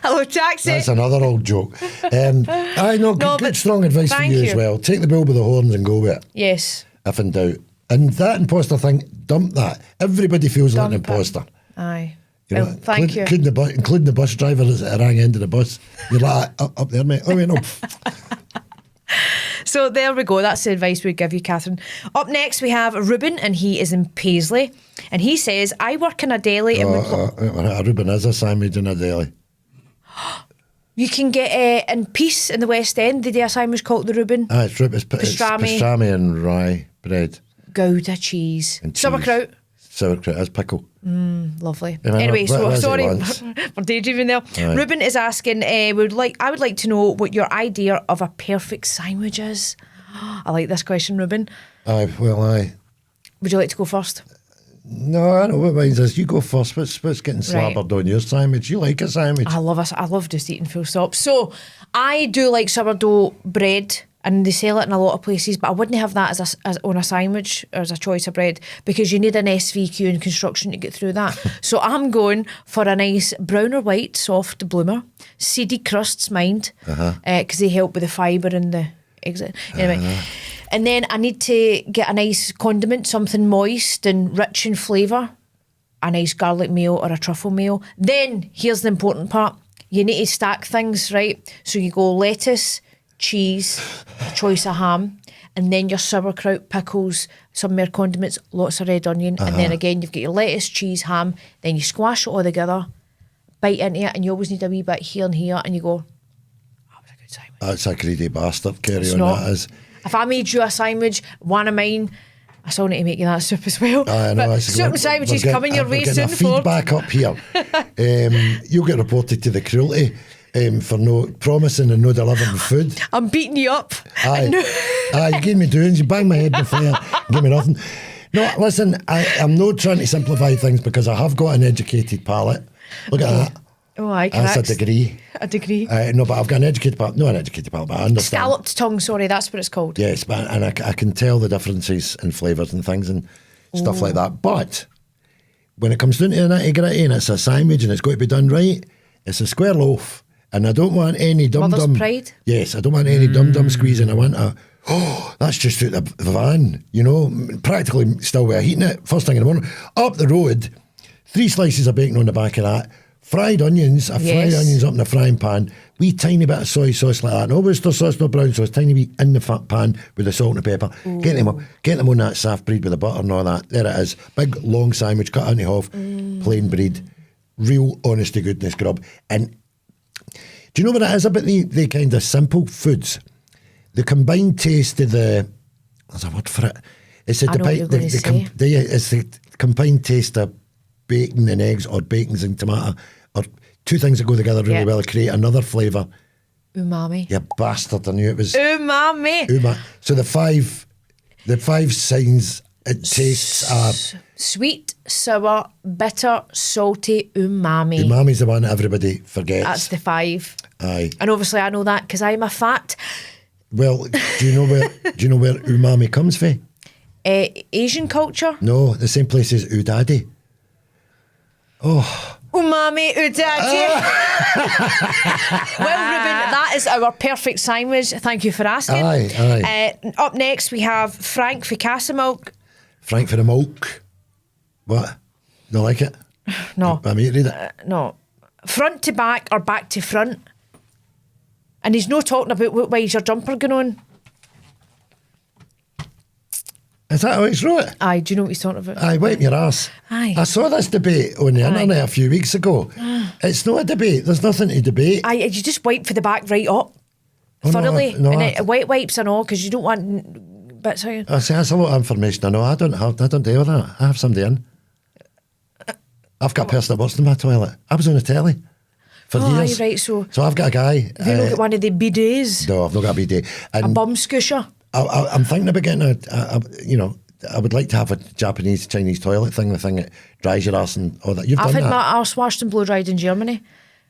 Speaker 3: Hello, taxi.
Speaker 2: That's another old joke. Good strong advice from you as well. Take the bull by the horns and go with it.
Speaker 3: Yes.
Speaker 2: If in doubt. And that imposter thing, dump that. Everybody feels like an imposter.
Speaker 3: Aye.
Speaker 2: You know,
Speaker 3: thank you.
Speaker 2: Including the bus driver that's at the wrong end of the bus. You're like, up there, mate. Oh, wait, no.
Speaker 3: So there we go. That's the advice we give you, Catherine. Up next, we have Ruben, and he is in Paisley. And he says, I work in a deli. And
Speaker 2: a Ruben is a sandwich in a deli.
Speaker 3: You can get in Peace in the West End, they do a sandwich called the Ruben.
Speaker 2: It's pastrami and rye bread.
Speaker 3: Gouda cheese.
Speaker 2: And
Speaker 3: sauerkraut.
Speaker 2: Sauerkraut as pickle.
Speaker 3: Lovely. Anyway, sorry, we're daydreaming there.
Speaker 2: Right.
Speaker 3: Ruben is asking, I would like to know what your idea of a perfect sandwich is. I like this question, Ruben.
Speaker 2: Aye.
Speaker 3: Would you like to go first?
Speaker 2: No, I know what mine is. You go first. What's getting slabbered on your sandwich? You like a sandwich?
Speaker 3: I love just eating full stop. So I do like sourdough bread, and they sell it in a lot of places, but I wouldn't have that as on a sandwich or as a choice of bread, because you need an SVQ in construction to get through that. So I'm going for a nice brown or white soft bloomer, seedy crusts, mind, because they help with the fibre and the exit. Anyway. And then I need to get a nice condiment, something moist and rich in flavour, a nice garlic mayo or a truffle mayo. Then, here's the important part, you need to stack things, right? So you go lettuce, cheese, a choice of ham, and then your sauerkraut, pickles, some more condiments, lots of red onion, and then again you've got your lettuce, cheese, ham, then you squash it all together, bite into it, and you always need a wee bit here and here, and you go, that was a good sandwich.
Speaker 2: That's a greedy bastard, carry on
Speaker 3: not.
Speaker 2: that is.
Speaker 3: If I made you a sandwich, one of mine, I still need to make you that soup as well.
Speaker 2: I know.
Speaker 3: Soup and sandwiches coming your way soon.
Speaker 2: Feedback up here. You'll get reported to the cruelty for no promising and no delivering food.
Speaker 3: I'm beating you up.
Speaker 2: Aye, you gave me doings. You banged my head before you gave me nothing. No, listen, I'm not trying to simplify things because I have got an educated palate. Look at that.
Speaker 3: Oh, aye,
Speaker 2: that's a degree.
Speaker 3: A degree.
Speaker 2: No, but I've got an educated palate. Not an educated palate, but I understand.
Speaker 3: Scalloped tongue, sorry, that's what it's called.
Speaker 2: Yes, but and I can tell the differences in flavours and things and stuff like that. But when it comes down to the nitty-gritty and it's a sandwich and it's got to be done right, it's a square loaf. And I don't want any dum-dum.
Speaker 3: Mother's pride?
Speaker 2: Yes, I don't want any dum-dum squeezing. I want that's just out the van, you know, practically still we're heating it. First thing in the morning. Up the road, 3 slices of bacon on the back of that. Fried onions, fried onions up in the frying pan, wee tiny bit of soy sauce like that. No oyster sauce, no brown sauce, tiny wee in the fat pan with the salt and the pepper. Get them on that soft bread with the butter and all that. There it is. Big, long sandwich, cut into half, plain bread. Real, honest to goodness grub. And do you know what it is about the kind of simple foods? The combined taste of the... There's a word for it. It's the combined taste of bacon and eggs or bacons and tomato, or two things that go together really well to create another flavour.
Speaker 3: Umami.
Speaker 2: You bastard, I knew it was.
Speaker 3: Umami.
Speaker 2: So the five signs it tastes are...
Speaker 3: Sweet, sour, bitter, salty, umami.
Speaker 2: Umami's the one everybody forgets.
Speaker 3: That's the 5.
Speaker 2: Aye.
Speaker 3: And obviously I know that because I'm a fat.
Speaker 2: Well, do you know where umami comes from?
Speaker 3: Asian culture?
Speaker 2: No, the same place as udadi. Oh.
Speaker 3: Umami udadi. Well, Ruben, that is our perfect sandwich. Thank you for asking.
Speaker 2: Aye.
Speaker 3: Up next, we have Frank for Cassamilk.
Speaker 2: Frank for the milk. What? Don't like it?
Speaker 3: No.
Speaker 2: I mean, read it.
Speaker 3: No. Front to back or back to front. And he's not talking about what way's your jumper going on.
Speaker 2: Is that how it's wrote?
Speaker 3: Aye, do you know what he's talking about?
Speaker 2: Aye, wipe your ass.
Speaker 3: Aye.
Speaker 2: I saw this debate on the internet a few weeks ago. It's not a debate. There's nothing to debate.
Speaker 3: Aye, you just wipe for the back right up. Thoroughly.
Speaker 2: No,
Speaker 3: and it wet wipes and all, because you don't want bits out.
Speaker 2: I say, that's a lot of information. I know. I don't deal with that. I have somebody in. I've got a person that works in my toilet. I was on the telly for years.
Speaker 3: Aye, right, so
Speaker 2: I've got a guy.
Speaker 3: have you not got one of the bidets?
Speaker 2: No, I've not got a bidet.
Speaker 3: A bum scoosher?
Speaker 2: I'm thinking about getting I would like to have a Japanese, Chinese toilet thing, the thing that dries your arse and all that. I've
Speaker 3: had
Speaker 2: done that.
Speaker 3: my arse washed and blow dried in Germany.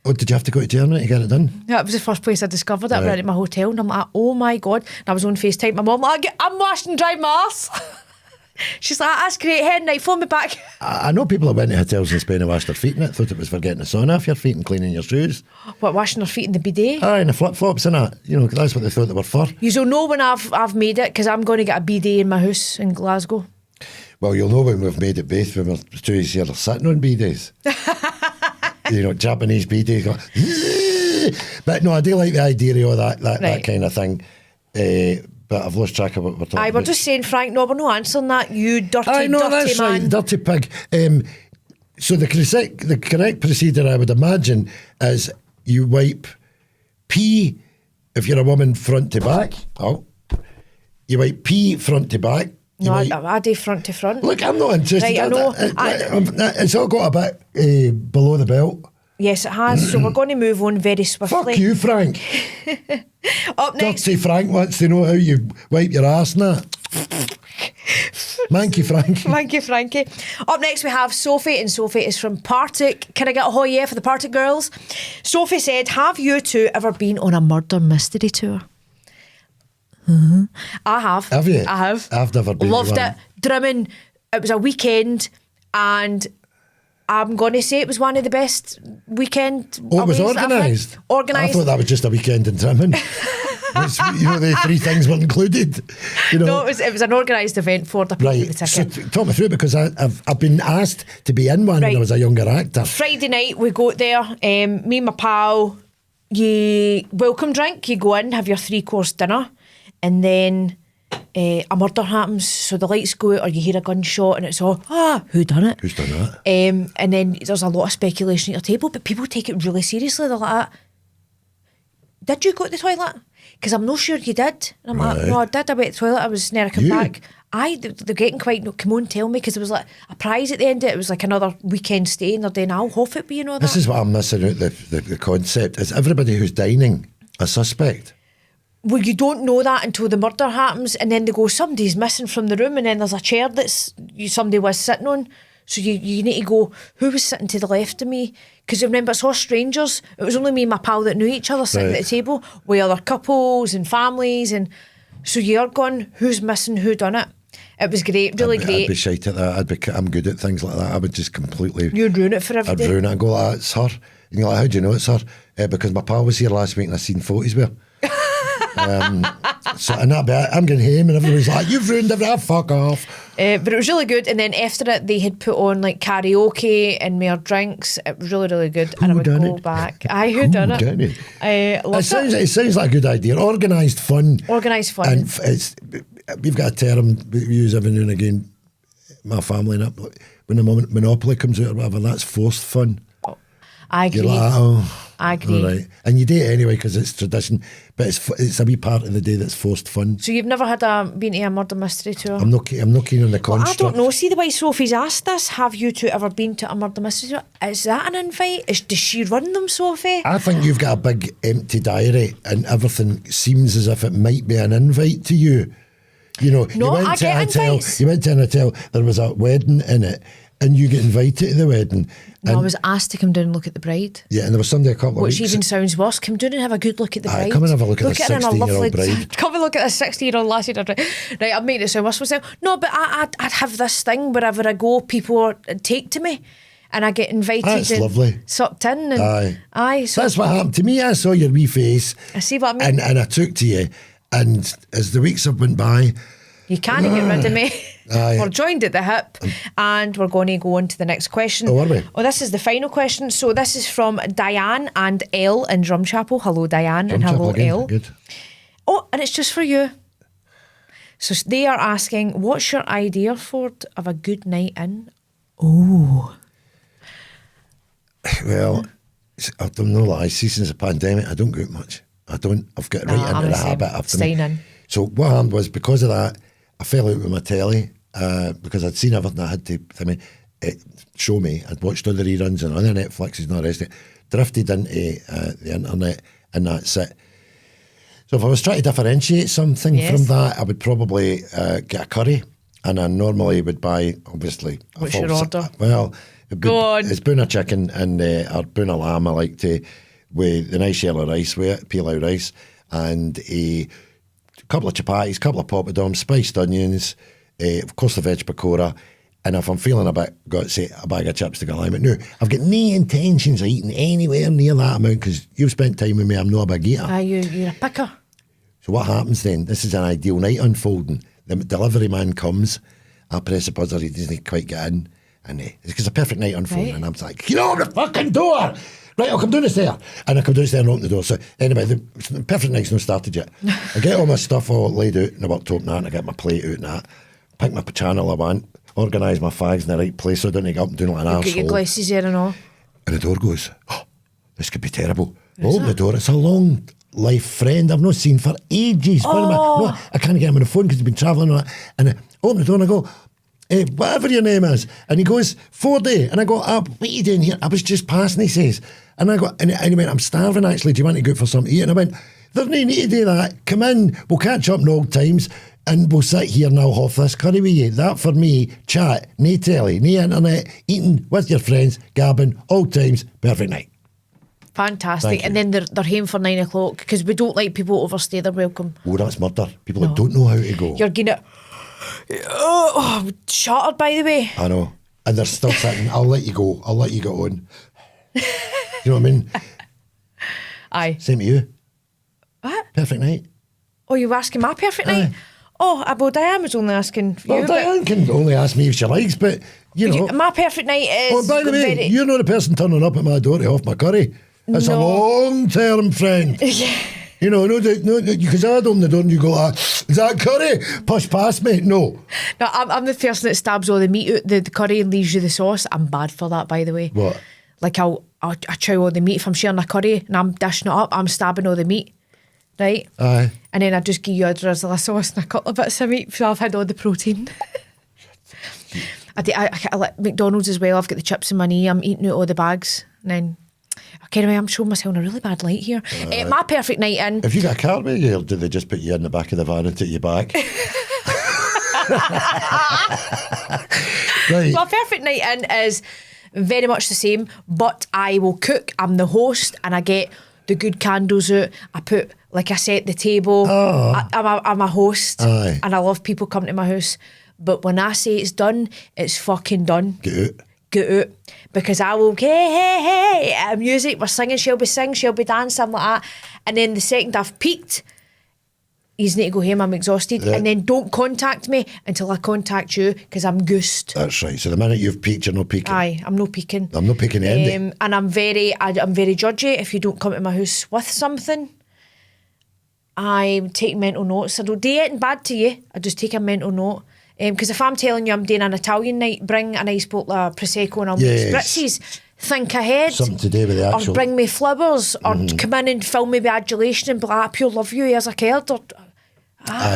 Speaker 2: Oh, did you have to go to Germany to get it done?
Speaker 3: That was the first place I discovered it. I went at my hotel and I'm like, oh my God. And I was on FaceTime. My mum like, I'm washing and drying my arse. She's like, that's great, head night, phone me back.
Speaker 2: I know people that went to hotels in Spain and washed their feet in it, thought it was for getting the sauna off your feet and cleaning your shoes.
Speaker 3: What, washing their feet in the bidet?
Speaker 2: Aye, and the flip-flops and that. You know, that's what they thought they were for.
Speaker 3: You'll know when I've made it, because I'm going to get a bidet in my house in Glasgow.
Speaker 2: Well, you'll know when we've made it both, when we're two here sitting on bidets. You know, Japanese bidets. But no, I do like the idea of that kind of thing. But I've lost track of what we're talking about.
Speaker 3: We're just saying, Frank, no, we're not answering that, you dirty,
Speaker 2: that's
Speaker 3: man.
Speaker 2: Right, dirty pig. So the correct procedure, I would imagine, is you wipe pee, if you're a woman, front to back. Oh. You wipe pee front to back.
Speaker 3: No, I do front to front.
Speaker 2: Look, I'm not interested.
Speaker 3: Right, I know.
Speaker 2: It's all got a bit below the belt.
Speaker 3: Yes, it has. So we're going to move on very swiftly.
Speaker 2: Fuck you, Frank.
Speaker 3: Up next.
Speaker 2: Dirty Frank wants to know how you wipe your arse now. Manky Frank.
Speaker 3: Thank you, Frankie. Up next we have Sophie, and Sophie is from Partick. Can I get a hoy yeah for the Partick girls? Sophie said, have you two ever been on a murder mystery tour? I have.
Speaker 2: Have you?
Speaker 3: I have.
Speaker 2: I've never been.
Speaker 3: Loved it. Drumming. It was a weekend, and I'm going to say it was one of the best weekend.
Speaker 2: Oh, it was organised?
Speaker 3: Organised.
Speaker 2: I thought that was just a weekend in Drumming. The 3 things weren't included.
Speaker 3: No, it was an organised event for the people
Speaker 2: right.
Speaker 3: the ticket.
Speaker 2: So talk me through it, because I've been asked to be in one when I was a younger actor.
Speaker 3: Friday night we go there, me and my pal, you welcome drink, you go in, have your 3-course dinner, and then a murder happens, so the lights go out or you hear a gunshot and it's all, who done it?
Speaker 2: Who's done that?
Speaker 3: And then there's a lot of speculation at your table, but people take it really seriously. They're like, did you go to the toilet? Because I'm not sure you did. And I'm like, no, I did. I went to the toilet. I was never come back. They're getting quite, come on, tell me, because there was like a prize at the end of it. It was like another weekend stay, and they're doing, I'll huff it, but you know that.
Speaker 2: This is what I'm missing out, the concept. Is everybody who's dining a suspect?
Speaker 3: Well, you don't know that until the murder happens, and then they go, somebody's missing from the room, and then there's a chair somebody was sitting on. So you need to go, who was sitting to the left of me? Because remember, it's all strangers. It was only me and my pal that knew each other sitting at the table with other couples and families. And so you're going, who's missing, who done it? It was great, really great.
Speaker 2: I'd be shite at that. I'm good at things like that. I would just completely...
Speaker 3: You'd ruin it for everybody.
Speaker 2: I'd ruin it and go, it's her. And you're like, how do you know it's her? Because my pal was here last week and I seen photos with her. So and I'm getting home and everybody's like, you've ruined everything, fuck off.
Speaker 3: But it was really good, and then after it they had put on like karaoke and more drinks. It was really, really good. And I would go back. Who done it?
Speaker 2: It sounds like a good idea. Organised fun. And we've got a term we use every now and again, my family, when the Monopoly comes out or whatever, that's forced fun.
Speaker 3: I agree.
Speaker 2: You're like,
Speaker 3: I agree.
Speaker 2: All right. And you do it anyway because it's tradition, but it's a wee part of the day that's forced fun.
Speaker 3: So you've never been to a murder mystery tour?
Speaker 2: I'm not keen on the construct.
Speaker 3: I don't know. See the way Sophie's asked this, have you two ever been to a murder mystery tour? Is that an invite? Does she run them, Sophie?
Speaker 2: I think you've got a big empty diary and everything seems as if it might be an invite to you. You know,
Speaker 3: No,
Speaker 2: you went
Speaker 3: I
Speaker 2: to
Speaker 3: get
Speaker 2: a hotel,
Speaker 3: invites.
Speaker 2: you went to an hotel, there was a wedding in it, and you get invited to the wedding.
Speaker 3: No, I was asked to come down and look at the bride.
Speaker 2: Yeah, and there was somebody a couple of
Speaker 3: Which
Speaker 2: weeks.
Speaker 3: even sounds worse. Come down and have a good look at the bride.
Speaker 2: Come and have a look at the
Speaker 3: her in her
Speaker 2: 16-year-old
Speaker 3: lovely-
Speaker 2: bride.
Speaker 3: Come and look at a 60-year-old lassie. Right, I'm making it sound worse myself. No, but I'd have this thing wherever I go, people take to me. And I get invited
Speaker 2: That's
Speaker 3: and
Speaker 2: lovely.
Speaker 3: sucked in. And
Speaker 2: Aye.
Speaker 3: So
Speaker 2: That's what happened to me. I saw your wee face.
Speaker 3: I see what I mean.
Speaker 2: And I took to you. And as the weeks have went by,
Speaker 3: You can't get rid of me.
Speaker 2: Aye.
Speaker 3: We're joined at the hip and we're going to go on to the next question.
Speaker 2: Oh, are we?
Speaker 3: Oh, this is the final question. So this is from Diane and Elle in Drumchapel. Hello, Diane, and hello,
Speaker 2: again.
Speaker 3: Elle.
Speaker 2: Good.
Speaker 3: Oh, and it's just for you. So they are asking, what's your idea, Ford, of a good night in? Oh.
Speaker 2: Well, I don't know. Like, I see since the pandemic, I don't go out much. I don't. I've got right
Speaker 3: I'm
Speaker 2: into
Speaker 3: the
Speaker 2: the
Speaker 3: same.
Speaker 2: habit of
Speaker 3: Staying in.
Speaker 2: So what happened was because of that, I fell out with my telly because I'd seen everything I had to. Show me. I'd watched all the reruns and other Netflixes and all the rest of it. Drifted into the internet, and that's it. So if I was trying to differentiate something
Speaker 3: Yes.
Speaker 2: from that, I would probably get a curry, and I normally would buy, obviously.
Speaker 3: What's your order?
Speaker 2: Well,
Speaker 3: Go on.
Speaker 2: it's boona chicken and or boona lamb. I like to with the nice yellow rice with it, pilau rice, and a couple of chapatis, couple of poppadoms, spiced onions, of course the veg pakora. And if I'm feeling a bit, got say a bag of chips to go along with. No, I've got no intentions of eating anywhere near that amount because you've spent time with me. I'm not a big eater.
Speaker 3: You're a picker.
Speaker 2: So what happens then? This is an ideal night unfolding. The delivery man comes. I press the buzzer. He doesn't quite get in, and it's a perfect night unfolding.
Speaker 3: Right.
Speaker 2: And I'm like, get open the fucking door. Right, I'll come down the stair. And I come down the stair and open the door. So anyway, the perfect night's not started yet. I get all my stuff all laid out in the worktop and that, and I get my plate out and that. Pick my channel I want. Organise my fags in the right place so I don't get up and do like an
Speaker 3: Get your
Speaker 2: arsehole.
Speaker 3: glasses there and all.
Speaker 2: And the door goes, oh, this could be terrible. I open the door, it's a long life friend I've not seen for ages. No, I can't get him on the phone because he's been travelling and that. And I open the door and I go, whatever your name is. And he goes, Fordy. And I go, what are you doing here? I was just passing, he says. And I go, and he went, I'm starving actually. Do you want to go out for something to eat? And I went, there's no need to do that. Come in, we'll catch up in old times. And we'll sit here and I'll have this curry with you. That for me, chat, no telly, no internet, eating with your friends, gabbing, old times, perfect night.
Speaker 3: Fantastic.
Speaker 2: Thank
Speaker 3: And then they're home for 9 o'clock because we don't like people overstay their welcome.
Speaker 2: Oh, that's murder. People that don't know how to go.
Speaker 3: You're going to... shattered, by the way.
Speaker 2: I know. And they're still sitting, I'll let you go. I'll let you go on. You know what I mean?
Speaker 3: Aye.
Speaker 2: Same to you.
Speaker 3: What?
Speaker 2: Perfect night.
Speaker 3: Oh, you were asking my perfect night?
Speaker 2: Aye.
Speaker 3: Oh, well, Diane was only asking you.
Speaker 2: Well,
Speaker 3: but
Speaker 2: Diane can only ask me if she likes, but, you know.
Speaker 3: my perfect night is...
Speaker 2: Oh, by the way,
Speaker 3: very-
Speaker 2: you're not the person turning up at my door to off my curry. It's a
Speaker 3: No.
Speaker 2: long-term friend. You know, no, because I'd open the door and you go, is that curry? Push past me. No.
Speaker 3: No, I'm the person that stabs all the meat out the curry and leaves you the sauce. I'm bad for that, by the way.
Speaker 2: What?
Speaker 3: Like, I chow all the meat. If I'm sharing a curry and I'm dishing it up, I'm stabbing all the meat. Right?
Speaker 2: Aye.
Speaker 3: And then I just give you a drizzle of sauce and a couple of bits of meat so I've had all the protein. I like McDonald's as well. I've got the chips in my knee. I'm eating out all the bags. And then, okay, anyway, I'm showing myself in a really bad light here. My perfect night in.
Speaker 2: Have you got a car with you, or do they just put you in the back of the van and take you back? Right.
Speaker 3: My perfect night in is very much the same, but I will cook. I'm the host and I get the good candles out. I put, like I set the table. I'm a host.
Speaker 2: Aye.
Speaker 3: And I love people coming to my house. But when I say it's done, it's fucking done.
Speaker 2: Get
Speaker 3: Get out. Because I will, hey, music, we're singing, Shelby sing, Shelby dance, something like that. And then the second I've peaked, you need to go home, I'm exhausted.
Speaker 2: Yeah.
Speaker 3: And then don't contact me until I contact you because I'm goosed.
Speaker 2: That's right. So the minute you've peaked, you're not peaking.
Speaker 3: Aye, I'm no peeking.
Speaker 2: I'm not peeking Andy.
Speaker 3: And I'm very judgy. If you don't come to my house with something, I take mental notes. I don't do anything bad to you. I just take a mental note. Because if I'm telling you I'm doing an Italian night, bring a nice bottle of Prosecco and I'll make
Speaker 2: Yes.
Speaker 3: spritzes. think ahead.
Speaker 2: Something to do with the actual...
Speaker 3: Or bring me flowers, or come in and fill me with adulation and be like, I pure love you, here's a card. Or,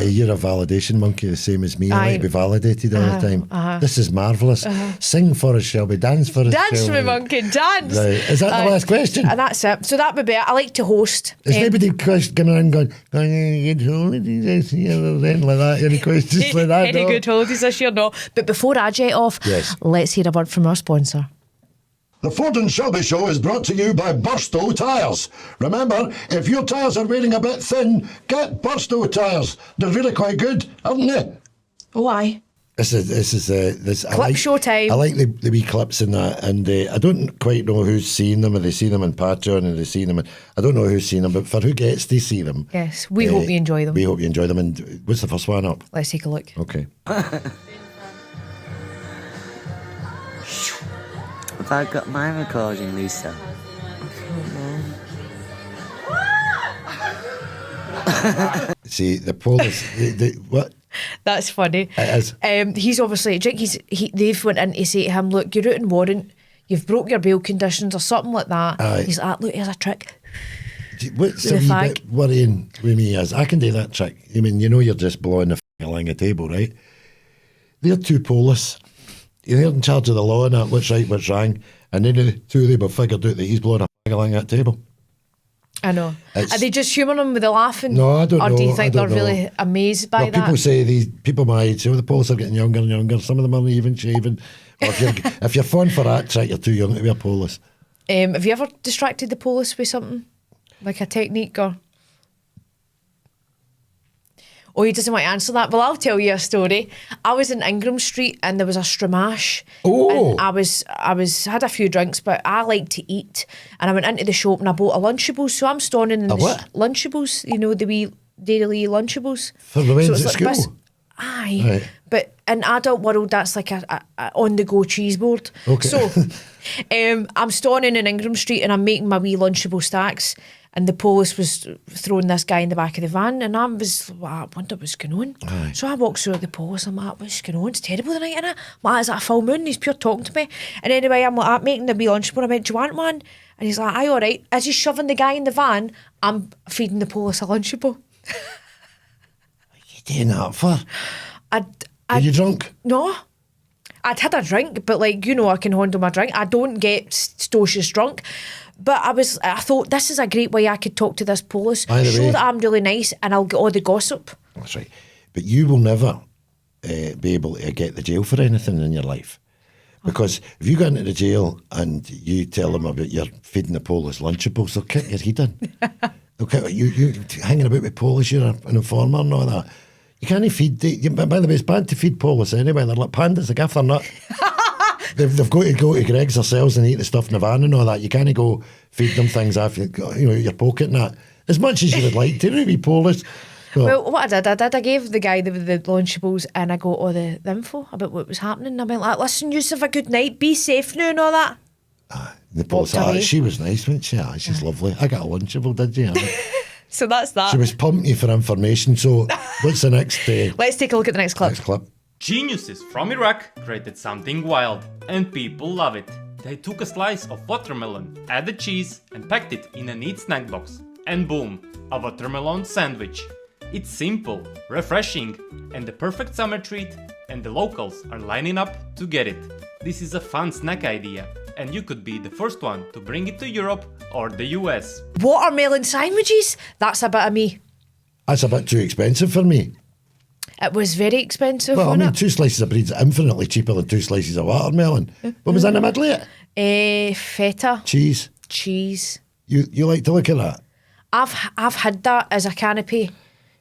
Speaker 2: you're a validation monkey, the same as me. I like to be validated all the time. This is marvellous. Sing for us, Shelby. Dance for us,
Speaker 3: dance
Speaker 2: Shelby.
Speaker 3: for me, monkey, dance.
Speaker 2: Right. Is that the last question?
Speaker 3: And that's it. So that would be it. I like to host.
Speaker 2: Is anybody going around going, good holidays this year, or anything like that? Any questions like that?
Speaker 3: Any good holidays this year? No. But before I jet off, let's hear a word from our sponsor.
Speaker 4: The Ford and Shelby Show is brought to you by Burstow Tyres. Remember, if your tyres are wearing a bit thin, get Burstow Tyres. They're really quite good, aren't they?
Speaker 3: Oh, aye.
Speaker 2: This is
Speaker 3: Clip show time.
Speaker 2: I like the wee clips in that, and I don't quite know who's seen them. Are they seen them on Patreon? Are they seen them? I don't know who's seen them, but for who gets to see them,
Speaker 3: yes, we hope you enjoy them.
Speaker 2: We hope you enjoy them. And what's the first one up?
Speaker 3: Let's take a look.
Speaker 2: Okay.
Speaker 5: Have I got my recording, Lisa?
Speaker 2: See, the police, what?
Speaker 3: That's funny.
Speaker 2: It is.
Speaker 3: He's obviously, they've went in to say to him, look, you're out in warrant, you've broke your bail conditions or something like that.
Speaker 2: Aye.
Speaker 3: He's like, look, here's a trick.
Speaker 2: What's
Speaker 3: The
Speaker 2: a wee
Speaker 3: fag.
Speaker 2: bit worrying with me is, I can do that trick. I mean, you're just blowing the along a table, right? They're two police. They're in charge of the law and that, what's right, what's wrong. And then the two of them have figured out that he's blowing a along that table.
Speaker 3: I know. Are they just humouring him with the laughing?
Speaker 2: No, I don't know.
Speaker 3: Or do you think
Speaker 2: I
Speaker 3: they're
Speaker 2: don't know.
Speaker 3: really amazed by that?
Speaker 2: People say these people my age, the police are getting younger and younger. Some of them aren't even shaving. Or if you're fun for that trick, you're too young to be a police.
Speaker 3: Have you ever distracted the police with something? Like a technique or... Oh, he doesn't want to answer that. Well, I'll tell you a story. I was in Ingram Street and there was a stramash.
Speaker 2: Oh.
Speaker 3: And I had a few drinks, but I like to eat. And I went into the shop and I bought a Lunchables. So I'm stoning in
Speaker 2: what?
Speaker 3: Lunchables, the wee Dairy Lunchables.
Speaker 2: For the ones
Speaker 3: it's
Speaker 2: at school?
Speaker 3: Aye.
Speaker 2: Right.
Speaker 3: But in adult world, that's like a on-the-go cheese board.
Speaker 2: Okay.
Speaker 3: So I'm stoning in Ingram Street and I'm making my wee Lunchable stacks. And the police was throwing this guy in the back of the van, and I was like, I wonder what's going on.
Speaker 2: Aye.
Speaker 3: So I walked through the police, I'm like, what's going on? It's terrible the night, innit? I'm like, is that a full moon? He's pure talking to me. And anyway, I'm like, making the wee lunch, but I went, do you want one? And he's like, aye, all right. As he's shoving the guy in the van, I'm feeding the police a Lunchable.
Speaker 2: What are you doing that for? Are you drunk?
Speaker 3: No. I'd had a drink, but I can handle my drink. I don't get stocious drunk. But I thought, this is a great way I could talk to this police, show that I'm really nice, and I'll get all the gossip.
Speaker 2: That's right. But you will never be able to get the jail for anything in your life. Because if you go into the jail and you tell them about you're feeding the police Lunchables, they'll kick your head in. They'll kick you hanging about with police, you're an informer and all that. You can't feed... By the way, it's bad to feed police anyway. They're like pandas, like if they're not... They've got to go to Greggs themselves and eat the stuff in the van and all that. You can't go feed them things after your pocket and that. As much as you would like to, be police.
Speaker 3: Well, what I did, I gave the guy the Lunchables and I got all the info about what was happening. I went like, listen, you have a good night, be safe now and all that.
Speaker 2: The police, she was nice, wasn't she? She's lovely. I got a Lunchable, did you?
Speaker 3: So that's that.
Speaker 2: She was pumping you for information. So what's the next...
Speaker 3: Let's take a look at the next clip.
Speaker 6: Geniuses from Iraq created something wild, and people love it. They took a slice of watermelon, added cheese, and packed it in a neat snack box. And boom, a watermelon sandwich. It's simple, refreshing, and the perfect summer treat, and the locals are lining up to get it. This is a fun snack idea, and you could be the first one to bring it to Europe or the US.
Speaker 3: Watermelon sandwiches? That's a bit of me.
Speaker 2: That's a bit too expensive for me.
Speaker 3: It was very expensive,
Speaker 2: Well, I
Speaker 3: wasn't
Speaker 2: mean,
Speaker 3: it?
Speaker 2: 2 slices of bread's infinitely cheaper than 2 slices of watermelon. What was in the middle of it?
Speaker 3: Feta.
Speaker 2: Cheese. You like to look at that?
Speaker 3: I've had that as a canopy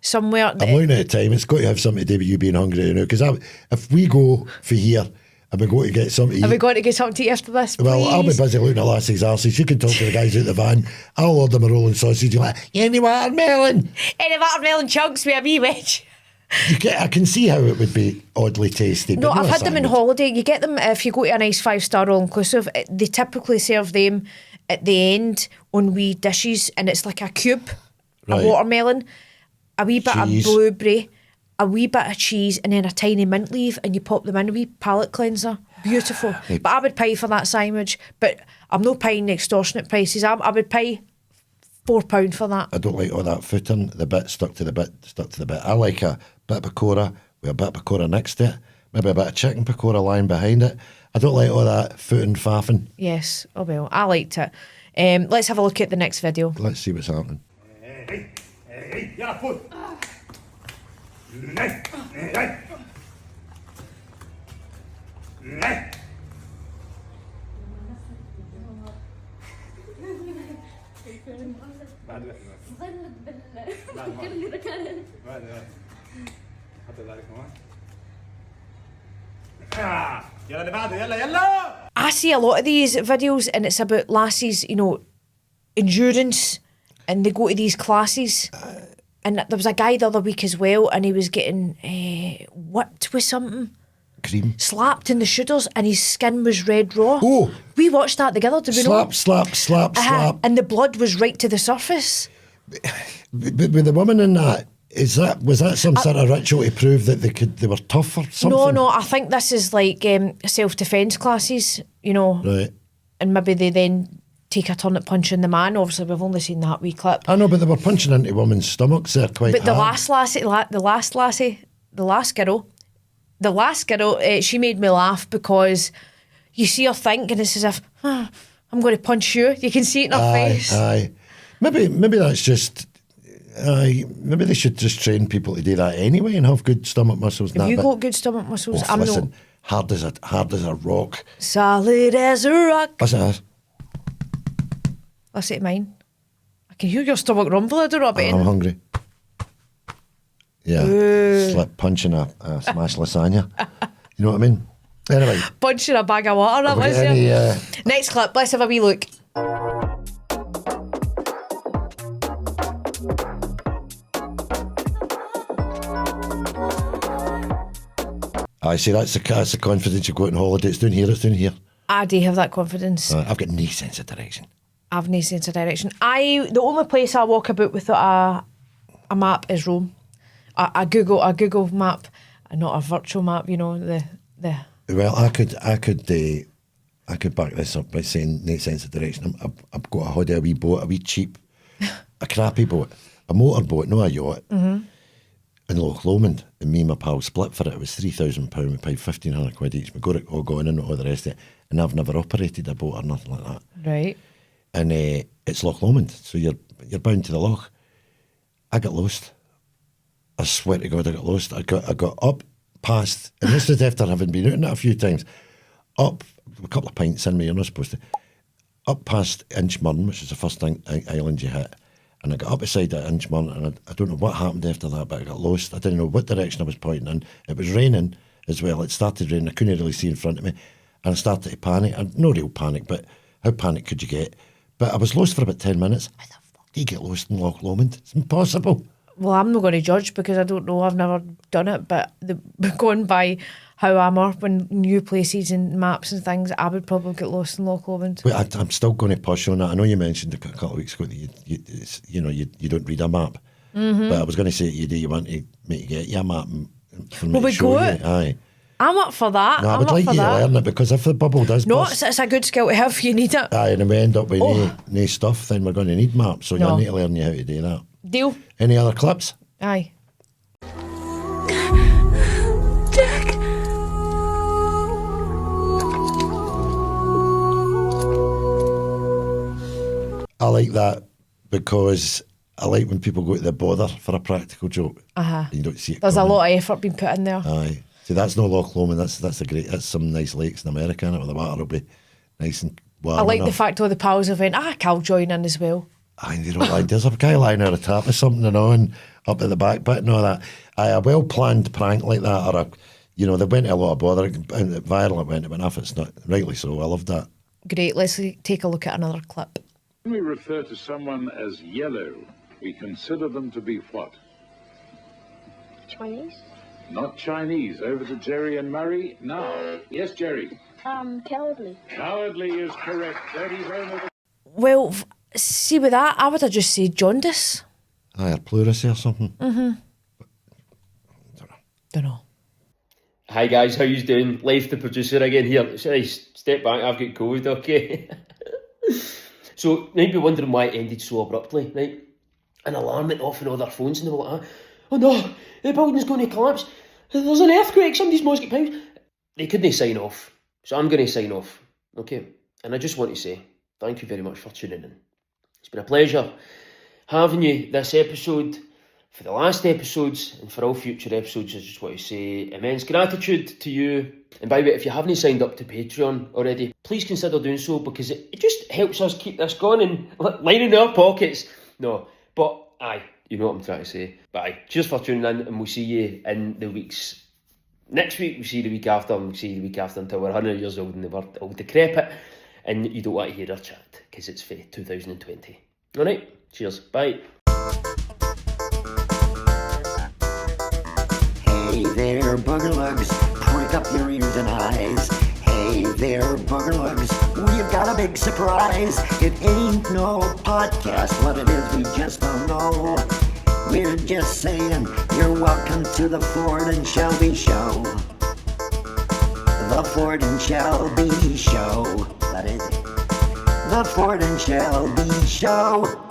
Speaker 3: somewhere.
Speaker 2: I'm looking at the time. It's got to have something to do with you being hungry, because if we go for here and we go to get something to eat...
Speaker 3: Are we going to get something to eat after this, please?
Speaker 2: Well, I'll be busy looking at Lassie's arses. You can talk to the guys out the van. I'll order my rolling sausage. You're like, any watermelon?
Speaker 3: Any watermelon chunks with a wee wedge.
Speaker 2: I can see how it would be oddly tasty.
Speaker 3: No,
Speaker 2: but
Speaker 3: I've
Speaker 2: not a
Speaker 3: had them in
Speaker 2: sandwich.
Speaker 3: holiday. You get them if you go to a nice 5-star all-inclusive. They typically serve them at the end on wee dishes, and it's like a cube,
Speaker 2: Right.
Speaker 3: a watermelon, a wee bit
Speaker 2: Cheese.
Speaker 3: of blueberry, a wee bit of cheese and then a tiny mint leaf, and you pop them in a wee palate cleanser. Beautiful. But I would pay for that sandwich. But I'm not paying the extortionate prices. I would pay £4 for that.
Speaker 2: I don't like all that footing, the bit stuck to the bit. I like a bit of pakora with a bit of pakora next to it. Maybe a bit of chicken pakora lying behind it. I don't like all that footing faffing.
Speaker 3: Yes, oh well, I liked it. Let's have a look at the next video.
Speaker 2: Let's see what's happening.
Speaker 3: I see a lot of these videos and it's about lassies, you know, endurance, and they go to these classes. And there was a guy the other week as well, and he was getting whipped with something.
Speaker 2: Cream.
Speaker 3: Slapped in the shoulders, and his skin was red raw.
Speaker 2: Oh!
Speaker 3: We watched that together, did we not?
Speaker 2: Slap.
Speaker 3: And the blood was right to the surface.
Speaker 2: With the woman in that, was that some sort of ritual to prove that they were tough or something?
Speaker 3: No, I think this is like self-defence classes, you know.
Speaker 2: Right.
Speaker 3: And maybe they then take a turn at punching the man. Obviously, we've only seen that wee clip.
Speaker 2: I know, but they were punching into women's stomachs there quite
Speaker 3: But the
Speaker 2: hard.
Speaker 3: the last girl, she made me laugh because you see her think, and it's as if, I'm going to punch you. You can see it in her face.
Speaker 2: Aye. Maybe that's just... maybe they should just train people to do that anyway and have good stomach muscles.
Speaker 3: Have you got good stomach muscles?
Speaker 2: Oh, listen, hard as a rock.
Speaker 3: Solid as a rock.
Speaker 2: Listen,
Speaker 3: Listen to mine. I can hear your stomach rumble. I don't know about
Speaker 2: I'm hungry. Yeah, slip punching a smashed lasagna. You know what I mean? Anyway.
Speaker 3: Punching a bag of water. Next clip, let's have a wee look.
Speaker 2: I see, that's the confidence you go out on holiday. It's down here.
Speaker 3: I do have that confidence.
Speaker 2: I've got no sense of direction.
Speaker 3: I've no sense of direction. The only place I walk about without a map is Rome. A Google map, and not a virtual map. You know the.
Speaker 2: Well, I could back this up by saying no sense of direction. I've got a hoodie, a wee boat, a wee cheap, a crappy boat, a motorboat, no a yacht, in Loch Lomond, and me and my pal split for it. It was £3,000. We paid £1,500 each. We got it all going in and all the rest of it, and I've never operated a boat or nothing like that.
Speaker 3: Right.
Speaker 2: And it's Loch Lomond, so you're bound to the loch. I got lost. I swear to God, I got lost. I got up past, and this is after having been out in it a few times, up a couple of pints in me, you're not supposed to, up past Inchmurn, which is the first island you hit, and I got up beside that Inchmurn, and I don't know what happened after that, but I got lost. I didn't know what direction I was pointing in. It was raining as well. It started raining. I couldn't really see in front of me, and I started to panic. And no real panic, but how panicked could you get? But I was lost for about 10 minutes. How the fuck do you get lost in Loch Lomond? It's impossible.
Speaker 3: Well, I'm not going to judge because I don't know. I've never done it, but going by how I'm up in new places and maps and things, I would probably get lost in Loch Lomond.
Speaker 2: Wait, I'm still going to push on that. I know you mentioned a couple of weeks ago that you don't read a map, but I was going to say to you, do you want me to get you a map for me to show you? Aye.
Speaker 3: I'm up for that.
Speaker 2: No, I would like you to learn it, because if the bubble does burst...
Speaker 3: No, it's a good skill to have if you need it.
Speaker 2: Aye, and if we end up with no stuff, then we're going to need maps, so you'll need to learn you how to do that.
Speaker 3: Deal.
Speaker 2: Any other clips?
Speaker 3: Aye.
Speaker 7: Jack.
Speaker 2: I like that because I like when people go to the bother for a practical joke. You don't see it.
Speaker 3: There's
Speaker 2: coming.
Speaker 3: a lot of effort being put in there.
Speaker 2: Aye. See, that's no Loch Lomond. That's some nice lakes in America, innit, where the water will be nice and warm.
Speaker 3: I like
Speaker 2: enough.
Speaker 3: the fact all the pals have went, I'll join in as well.
Speaker 2: Aye, they don't like. There's a guy lying out a tap or something, and up at the back bit and all that. Aye, a well planned prank like that, or they went to a lot of bother, and viral it went. It went off. It's not rightly so. I love that.
Speaker 3: Great. Let's take a look at another clip.
Speaker 8: When we refer to someone as yellow, we consider them to be what?
Speaker 7: Chinese?
Speaker 8: Not Chinese. Over to Jerry and Murray now. Yes, Jerry.
Speaker 7: Cowardly.
Speaker 8: Cowardly is correct. Daddy's over the...
Speaker 3: Well, see with that, I would have just said jaundice.
Speaker 2: Aye, or pleurisy or something. I don't know.
Speaker 3: Don't know.
Speaker 9: Hi guys, how you doing? Leif, the producer again here. Sorry, step back, I've got COVID, okay? So, you might be wondering why it ended so abruptly, right? An alarm went off on all their phones and they were like, oh no, the building's going to collapse. There's an earthquake, somebody's mosquito pounds. They couldn't sign off, so I'm going to sign off, okay? And I just want to say, thank you very much for tuning in. It's been a pleasure having you this episode, for the last episodes, and for all future episodes. I just want to say immense gratitude to you. And by the way, if you haven't signed up to Patreon already, please consider doing so, because it just helps us keep this going and lining our pockets. No, but aye, you know what I'm trying to say. But aye, cheers for tuning in, and we'll see you in the weeks. Next week, we'll see you the week after, and we'll see you the week after until we're 100 years old and we're all decrepit, and you don't want to hear our chat, because it's for 2020. Alright, cheers, bye.
Speaker 1: Hey there, boogerlugs, prick up your ears and eyes. Hey there, boogerlugs, we've got a big surprise. It ain't no podcast, what it is we just don't know. We're just saying, you're welcome to the Ford and Shelby Show. The Ford and Shelby Show, that is it. The Ford and Shelby Show.